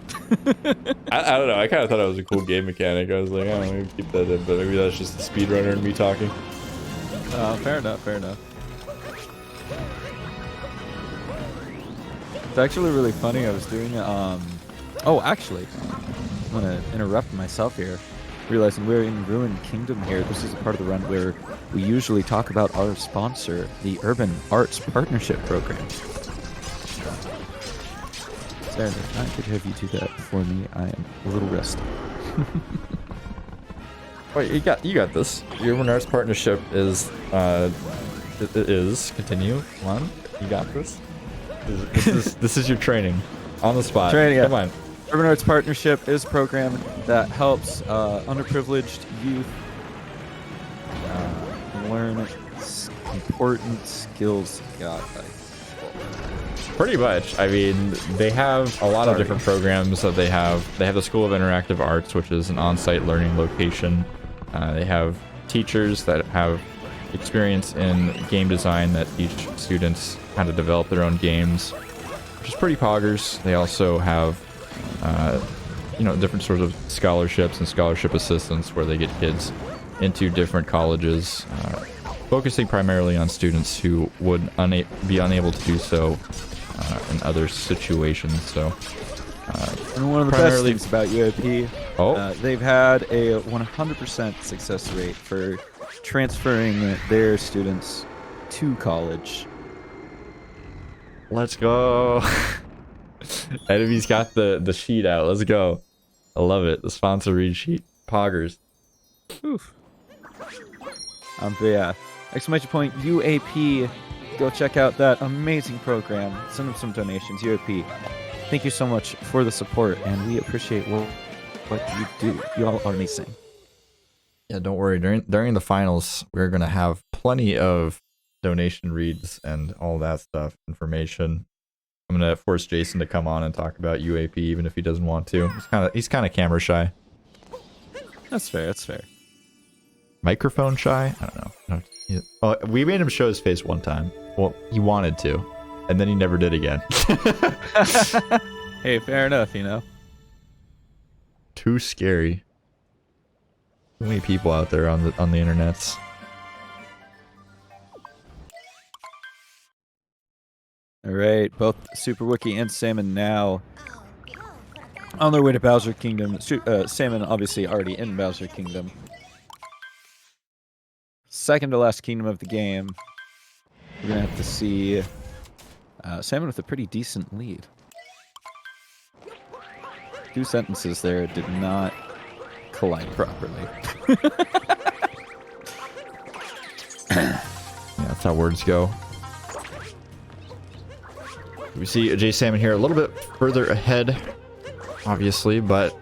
I don't know, I kind of thought it was a cool game mechanic. I was like, oh, maybe keep that in, but maybe that's just the speedrunner and me talking. Fair enough, fair enough. It's actually really funny. I was doing oh, actually, I'm gonna interrupt myself here. Realizing we're in Ruined Kingdom here. This is a part of the run where we usually talk about our sponsor, the Urban Arts Partnership Program. Sarah, if I could have you do that for me, I am a little rusty. Wait, you got this. The Urban Arts Partnership is continue. Come on, you got this. This is your training on the spot. Training, yeah. Come on. Urban Arts Partnership is a program that helps underprivileged youth learn important skills. God, Pretty much. I mean, they have a lot of different programs that they have. They have the School of Interactive Arts, which is an on-site learning location. They have teachers that have experience in game design that teach students how to develop their own games, which is pretty poggers. They also have you know, different sorts of scholarships and scholarship assistance where they get kids into different colleges, focusing primarily on students who would be unable to do so in other situations. So, and one of the best things about UAP, they've had a 100% success rate for transferring their students to college. Let's go. Enemy's got the sheet out. Let's go. I love it. The sponsor read sheet. Poggers. Oof. But yeah, exclamation point UAP. Go check out that amazing program. Send them some donations. UAP. Thank you so much for the support, and we appreciate what you do. You all are amazing. Yeah, don't worry. During the finals, we're gonna have plenty of donation reads and all that stuff, information. I'm gonna force Jason to come on and talk about UAP, even if he doesn't want to. He's kind of camera shy. That's fair. That's fair. Microphone shy? I don't know. Well, we made him show his face one time. Well, he wanted to, and then he never did again. Hey, fair enough. You know. Too scary. Too many people out there on the internets. All right, both Superwookie and Salmon now on their way to Bowser Kingdom. Salmon obviously already in Bowser Kingdom. Second to last kingdom of the game. We're gonna have to see Salmon with a pretty decent lead. 2 sentences there did not collide properly. Yeah, that's how words go. We see a J Salmon here a little bit further ahead, obviously, but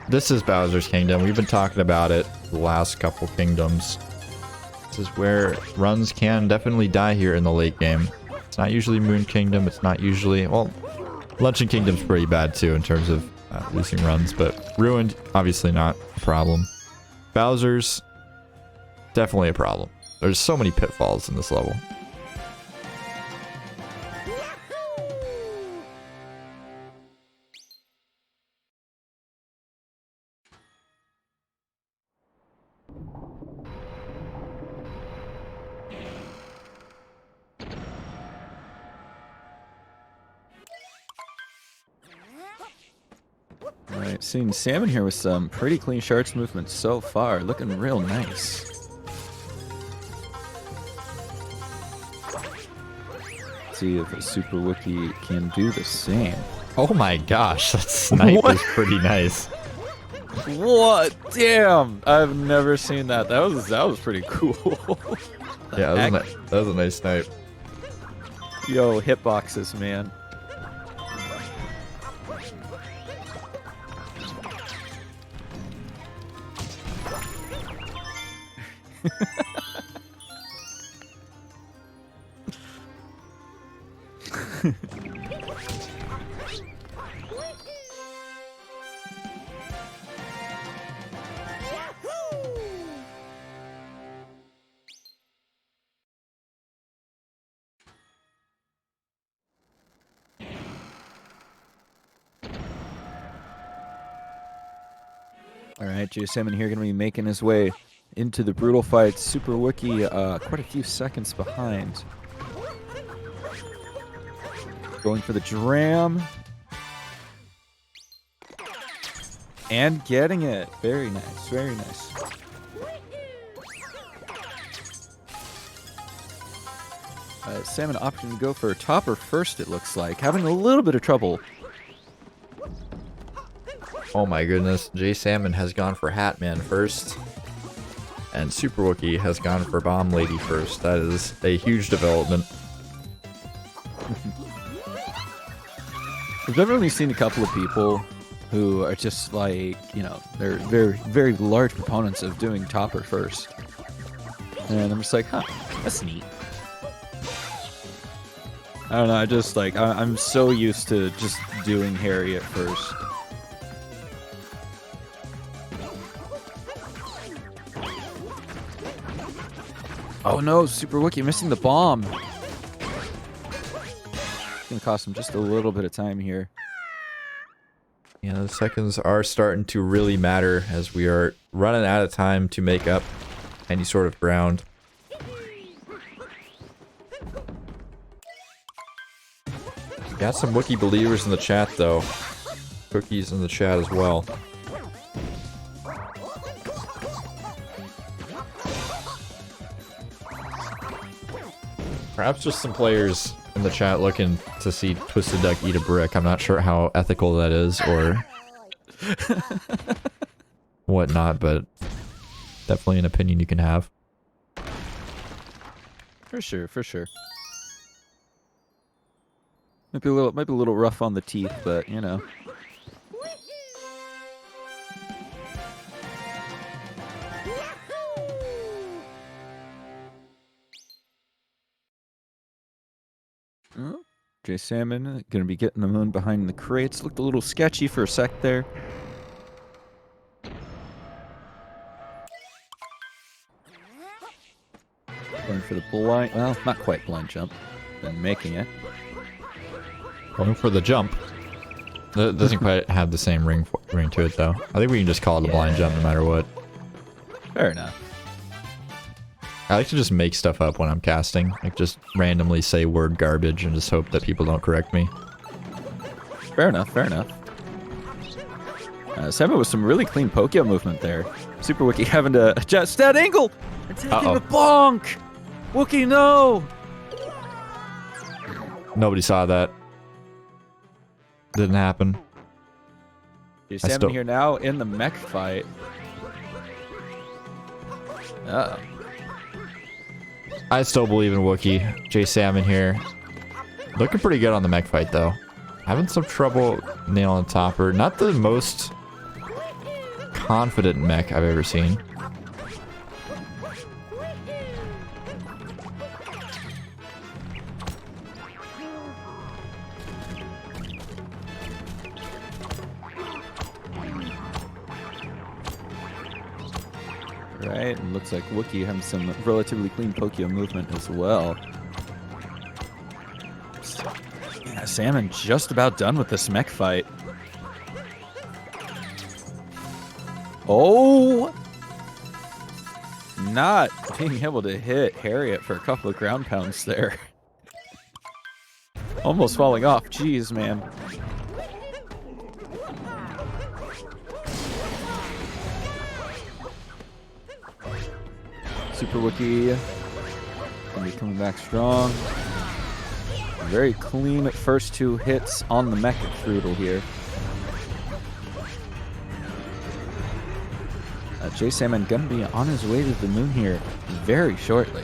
this is Bowser's Kingdom. We've been talking about it the last couple kingdoms. This is where runs can definitely die here in the late game. It's not usually Moon Kingdom. It's not usually... Well, Luncheon Kingdom's pretty bad too in terms of losing runs, but Ruined, obviously not a problem. Bowser's, definitely a problem. There's so many pitfalls in this level. Alright, seeing Salmon here with some pretty clean shards movement so far. Looking real nice. Let's see if a Superwookie can do the same. Oh my gosh, that snipe is pretty nice. What? Damn! I've never seen that. That was pretty cool. Yeah, that was a nice snipe. Yo, hitboxes, man. Alright, Jasalmon here going to be making his way into the brutal fight. Superwookie quite a few seconds behind. Going for the dram. And getting it. Very nice, very nice. Salmon opting to go for topper first, it looks like. Having a little bit of trouble. Oh my goodness, J Salmon has gone for Hatman first. And Superwookie has gone for Bomb Lady first. That is a huge development. I've definitely seen a couple of people who are just like, you know, they're very, very large proponents of doing topper first. And I'm just like, huh, that's neat. I don't know, I just like, I'm so used to just doing Harriet first. Oh no, Superwookie missing the bomb. It's gonna cost him just a little bit of time here. Yeah, the seconds are starting to really matter as we are running out of time to make up any sort of ground. Got some Wookiee believers in the chat though. Cookies in the chat as well. Perhaps just some players in the chat looking to see Twisted Duck eat a brick. I'm not sure how ethical that is or whatnot, but definitely an opinion you can have. For sure, for sure. Might be a little rough on the teeth, but you know. Oh, J Salmon gonna be getting the moon behind the crates. Looked a little sketchy for a sec there. Going for the blind, well, not quite blind jump, then making it. Going for the jump. That doesn't quite have the same ring to it though. I think we can just call it a blind jump no matter what. Fair enough. I like to just make stuff up when I'm casting. Like just randomly say word garbage and just hope that people don't correct me. Fair enough, fair enough. Seba with some really clean Pokemon movement there. Superwookie having to adjust that angle and taking the bonk! Wookie, no! Nobody saw that. Didn't happen. Salmon here now in the mech fight. Uh-oh. I still believe in Wookie. J Salmon here. Looking pretty good on the mech fight, though. Having some trouble nailing Topper. Not the most confident mech I've ever seen. Right, and looks like Wookie having some relatively clean Pokio movement as well. Yeah, Salmon just about done with this mech fight. Oh! Not being able to hit Harriet for a couple of ground pounds there. Almost falling off. Jeez, man. Superwookie gonna be coming back strong. Very clean first 2 hits on the Mecha Strudel here. J Salmon gonna be on his way to the moon here very shortly.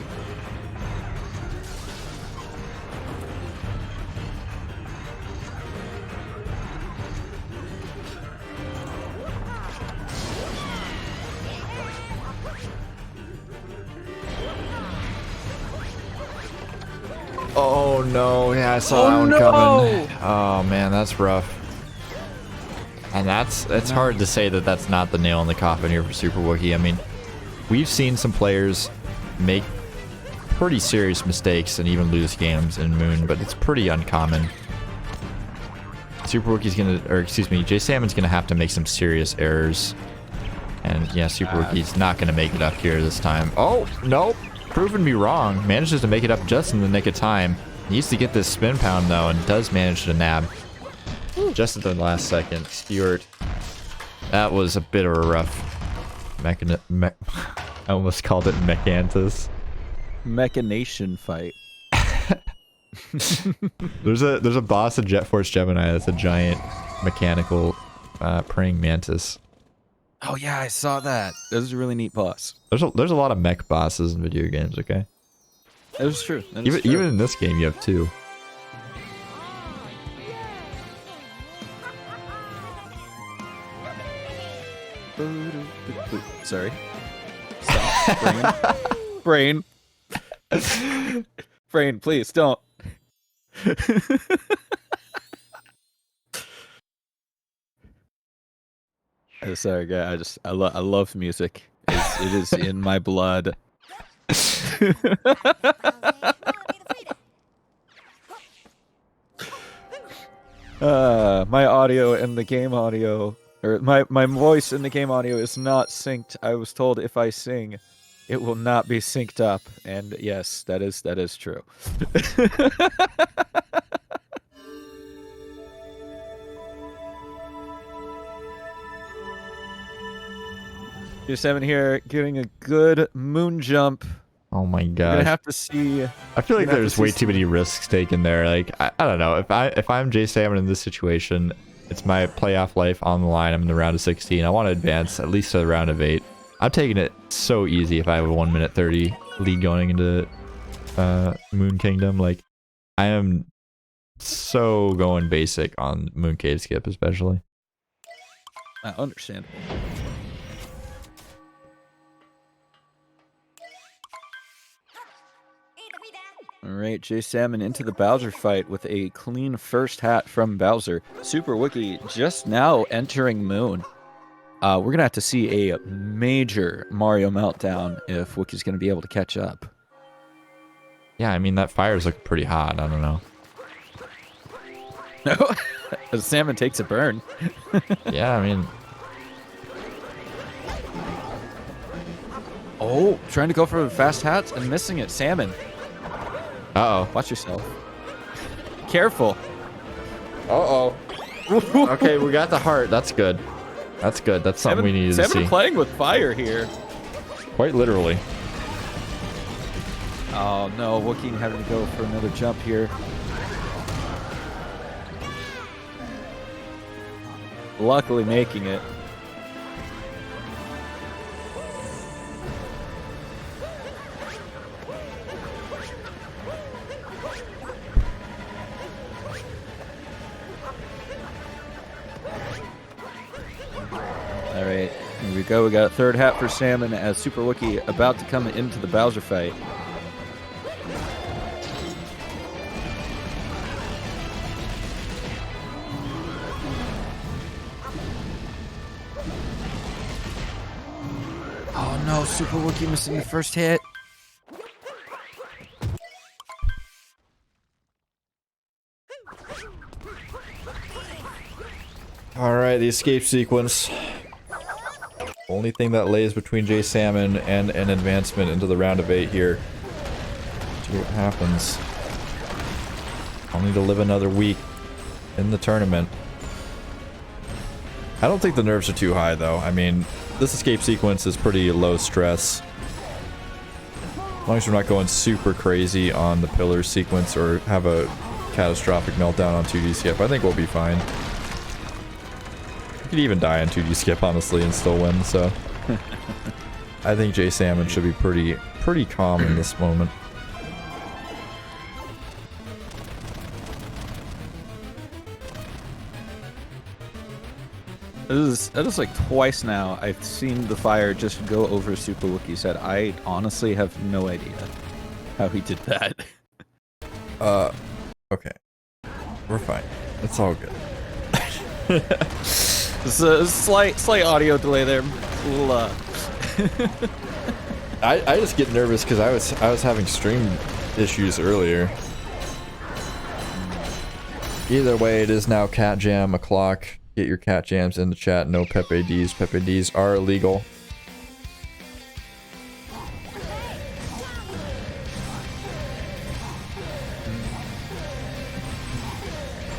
Oh no, yeah, I saw that one coming. Oh man, that's rough. And it's hard to say that that's not the nail in the coffin here for Superwookie. I mean, we've seen some players make pretty serious mistakes and even lose games in Moon, but it's pretty uncommon. Superwookie's gonna, or excuse me, J Salmon's gonna have to make some serious errors. And yeah, Superwookie's not gonna make it up here this time. Oh, nope. Proven me wrong. Manages to make it up just in the nick of time. Needs to get this spin pound though, and does manage to nab. Just at the last second. Stewart. That was a bit of a rough I almost called it Mechantus. Mechanation fight. There's a boss in Jet Force Gemini that's a giant mechanical praying mantis. Oh yeah, I saw that. That was a really neat boss. There's a lot of mech bosses in video games, okay? That is true. That is Even in this game you have 2. Sorry. Stop. Brain. Brain, please don't. Sorry, guy. I love music. It is in my blood. My audio and the game audio, or my voice in the game audio is not synced. I was told if I sing, it will not be synced up, and yes, that is true. J7 here, getting a good moon jump. Oh my god! You're gonna have to see. I feel like there's way too many risks taken there. Like I don't know. If I'm J Salmon in this situation, it's my playoff life on the line. I'm in the round of 16. I want to advance at least to the round of 8. I'm taking it so easy if I have a 1 minute 30 lead going into Moon Kingdom. Like I am so going basic on Moon Cave Skip, especially. I understand. Alright, J Salmon into the Bowser fight with a clean first hat from Bowser. Superwookie just now entering Moon. We're gonna have to see a major Mario meltdown if Wookie's gonna be able to catch up. Yeah, I mean that fire's looking pretty hot. I don't know. As Salmon takes a burn. Yeah, I mean. Oh, trying to go for the fast hats and missing it. Salmon. Uh-oh. Watch yourself. Careful. Uh-oh. Okay, we got the heart. That's good. That's good. That's something we needed to see. Salmon playing with fire here. Quite literally. Oh no, Wookie having to go for another jump here. Luckily making it. go. We got a third hat for Salmon as Superwookie about to come into the Bowser fight. Oh no, Superwookie missing the first hit. Alright, the escape sequence. Only thing that lays between jasalmon and an advancement into the round of 8 here. See what happens. I'll need to live another week in the tournament. I don't think the nerves are too high though. I mean, this escape sequence is pretty low stress. As long as we're not going super crazy on the pillar sequence or have a catastrophic meltdown on 2D skip, I think we'll be fine. We could even die on 2D skip, honestly, and still win, so... I think jasalmon should be pretty calm in this moment. That is like twice now I've seen the fire just go over Superwookie's head. I honestly have no idea how he did that. Okay. We're fine. It's all good. There's a slight audio delay there. A little, I just get nervous because I was having stream issues earlier. Either way, it is now cat jam o'clock. Get your cat jams in the chat. No Pepe Ds. Pepe Ds are illegal.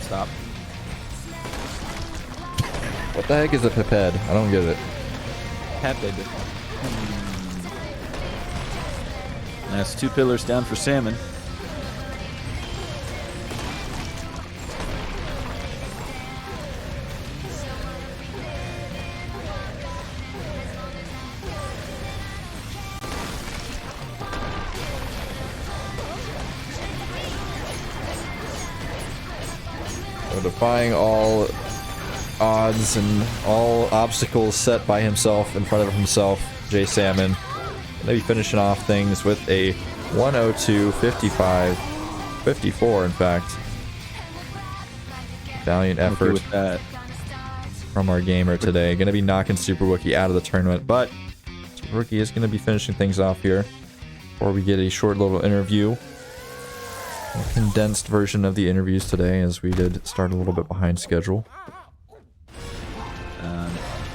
Stop. What the heck is a piped? I don't get it. Pepid. That's 2 pillars down for Salmon. Defying all odds and all obstacles set by himself in front of himself, jasalmon. Maybe finishing off things with a 102, 55, 54 in fact. Valiant effort with that. From our gamer today. Gonna be knocking Superwookie out of the tournament, but Superwookie is gonna be finishing things off here before we get a short little interview. A condensed version of the interviews today, as we did start a little bit behind schedule.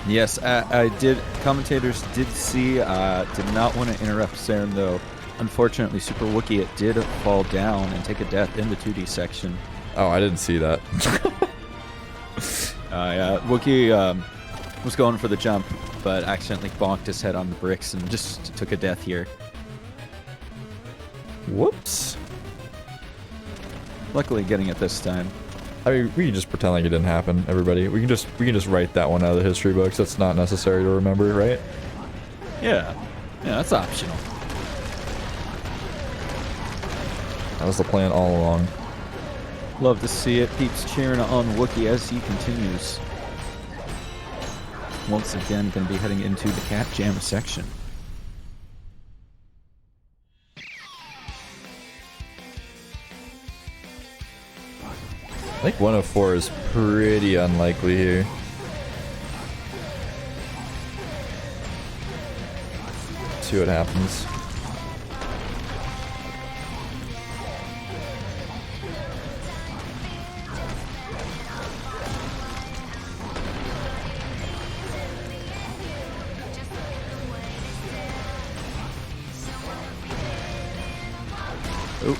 Yes, I did. Commentators did see. Did not want to interrupt Saren though. Unfortunately, Superwookie it did fall down and take a death in the 2D section. Oh, I didn't see that. Yeah, Wookie was going for the jump, but accidentally bonked his head on the bricks and just took a death here. Whoops. Luckily getting it this time. I mean, we can just pretend like it didn't happen, everybody. We can just write that one out of the history books. That's not necessary to remember, right? Yeah. Yeah, that's optional. That was the plan all along. Love to see it. Peeps cheering on Wookie as he continues. Once again, going to be heading into the Cat Jam section. I think 104 is pretty unlikely here. See what happens. Oh,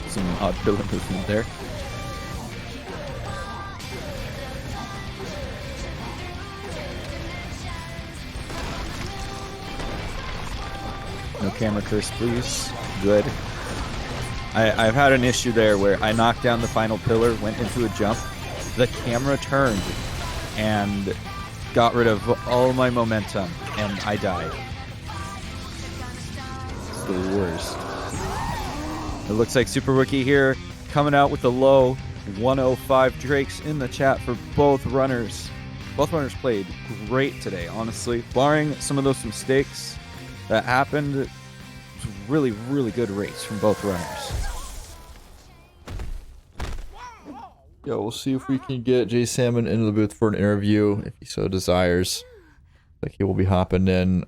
some odd pillar movement there. No camera curse, please. Good. I've had an issue there where I knocked down the final pillar, went into a jump, the camera turned and got rid of all my momentum, and I died. It's the worst. It looks like Superwookie here coming out with the low 105 Drakes in the chat for both runners. Both runners played great today, honestly. Barring some of those mistakes that happened, it was a really, really good race from both runners. Yeah, we'll see if we can get Jay Salmon into the booth for an interview, if he so desires. Like, he will be hopping in.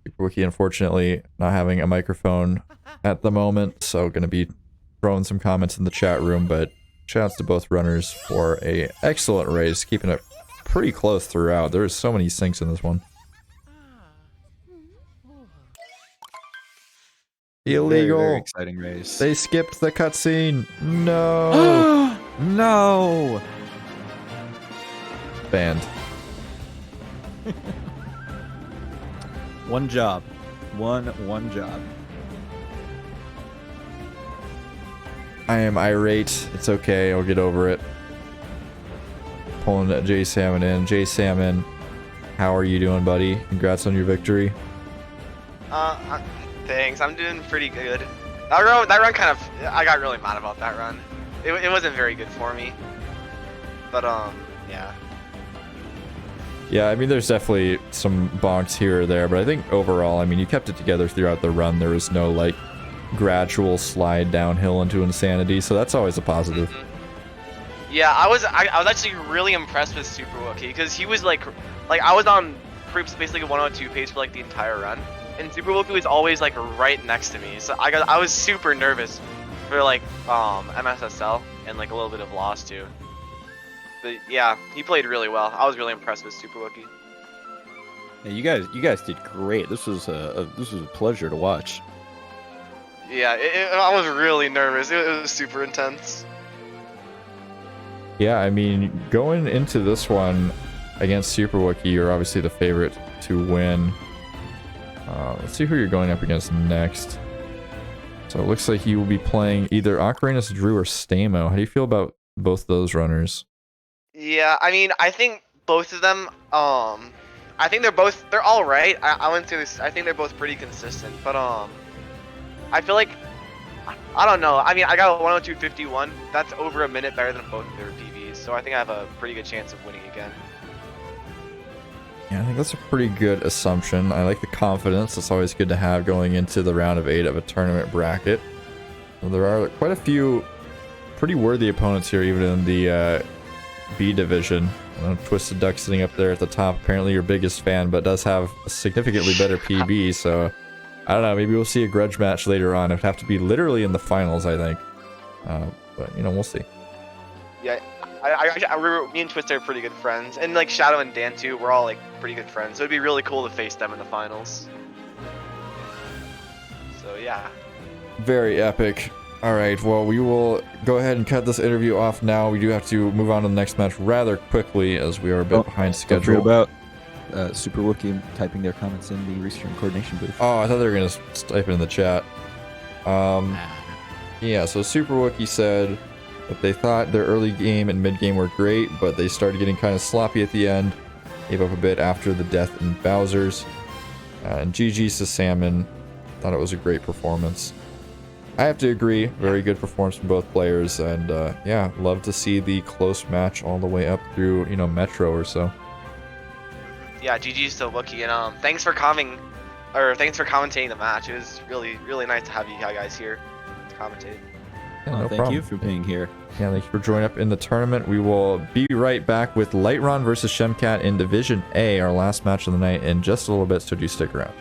Superwookie, unfortunately, not having a microphone at the moment, so gonna be throwing some comments in the chat room, but shouts to both runners for a excellent race, keeping it pretty close throughout. There's so many sinks in this one. Illegal. Very, very exciting race. They skipped the cutscene. No. No. Banned. One job. One job. I am irate. It's okay. I'll get over it. Pulling Jay Salmon in. Jay Salmon, how are you doing, buddy? Congrats on your victory. Thanks. I'm doing pretty good. That run kind of, I got really mad about that run. It wasn't very good for me. But yeah. Yeah, I mean, there's definitely some bonks here or there, but I think overall, I mean, you kept it together throughout the run. There was no, like, gradual slide downhill into insanity, so that's always a positive. Yeah, I was actually really impressed with Superwookie because he was like I was on basically 102 pace for like the entire run, and Superwookie was always like right next to me. So I was super nervous for like MSSL and like a little bit of loss too. But yeah, he played really well. I was really impressed with Superwookie. Yeah, you guys did great. This was a pleasure to watch. Yeah, I was really nervous. It was super intense. Yeah, I mean, going into this one against Superwookie, you're obviously the favorite to win. Let's see who you're going up against next. So it looks like he will be playing either Ocarinus Drew or Stamo. How do you feel about both those runners? Yeah, I mean, I think both of them, I think they're all right. I wouldn't say this, I think they're both pretty consistent, but, I feel like, I don't know. I mean, I got a 102.51. That's over a minute better than both of their PBs, so I think I have a pretty good chance of winning again. Yeah, I think that's a pretty good assumption. I like the confidence. It's always good to have going into the round of 8 of a tournament bracket. Well, there are quite a few pretty worthy opponents here, even in the B division. Twisted Duck sitting up there at the top, apparently your biggest fan, but does have a significantly better PB, so I don't know, maybe we'll see a grudge match later on. It'd have to be literally in the finals, I think. But, you know, we'll see. Yeah, I remember me and Twisted are pretty good friends, and like Shadow and Dan too, we're all like pretty good friends, so it'd be really cool to face them in the finals. So yeah. Very epic. Alright, well, we will go ahead and cut this interview off now. We do have to move on to the next match rather quickly, as we are a bit behind schedule. About Superwookie typing their comments in the restream coordination booth. Oh, I thought they were going to type it in the chat. Yeah, so Superwookie said that they thought their early game and mid game were great, but they started getting kind of sloppy at the end. Gave up a bit after the death in Bowser's. And GG's to Salmon. Thought it was a great performance. I have to agree, very good performance from both players, and yeah, love to see the close match all the way up through, you know, Metro or so. Yeah, GG's to Wookie, and thanks for commentating the match. It was really, really nice to have you guys here to commentate. Yeah, no thank problem. you for being here. Yeah, thank you for joining up in the tournament. We will be right back with Lightron versus Shemcat in Division A, our last match of the night, in just a little bit, so do stick around.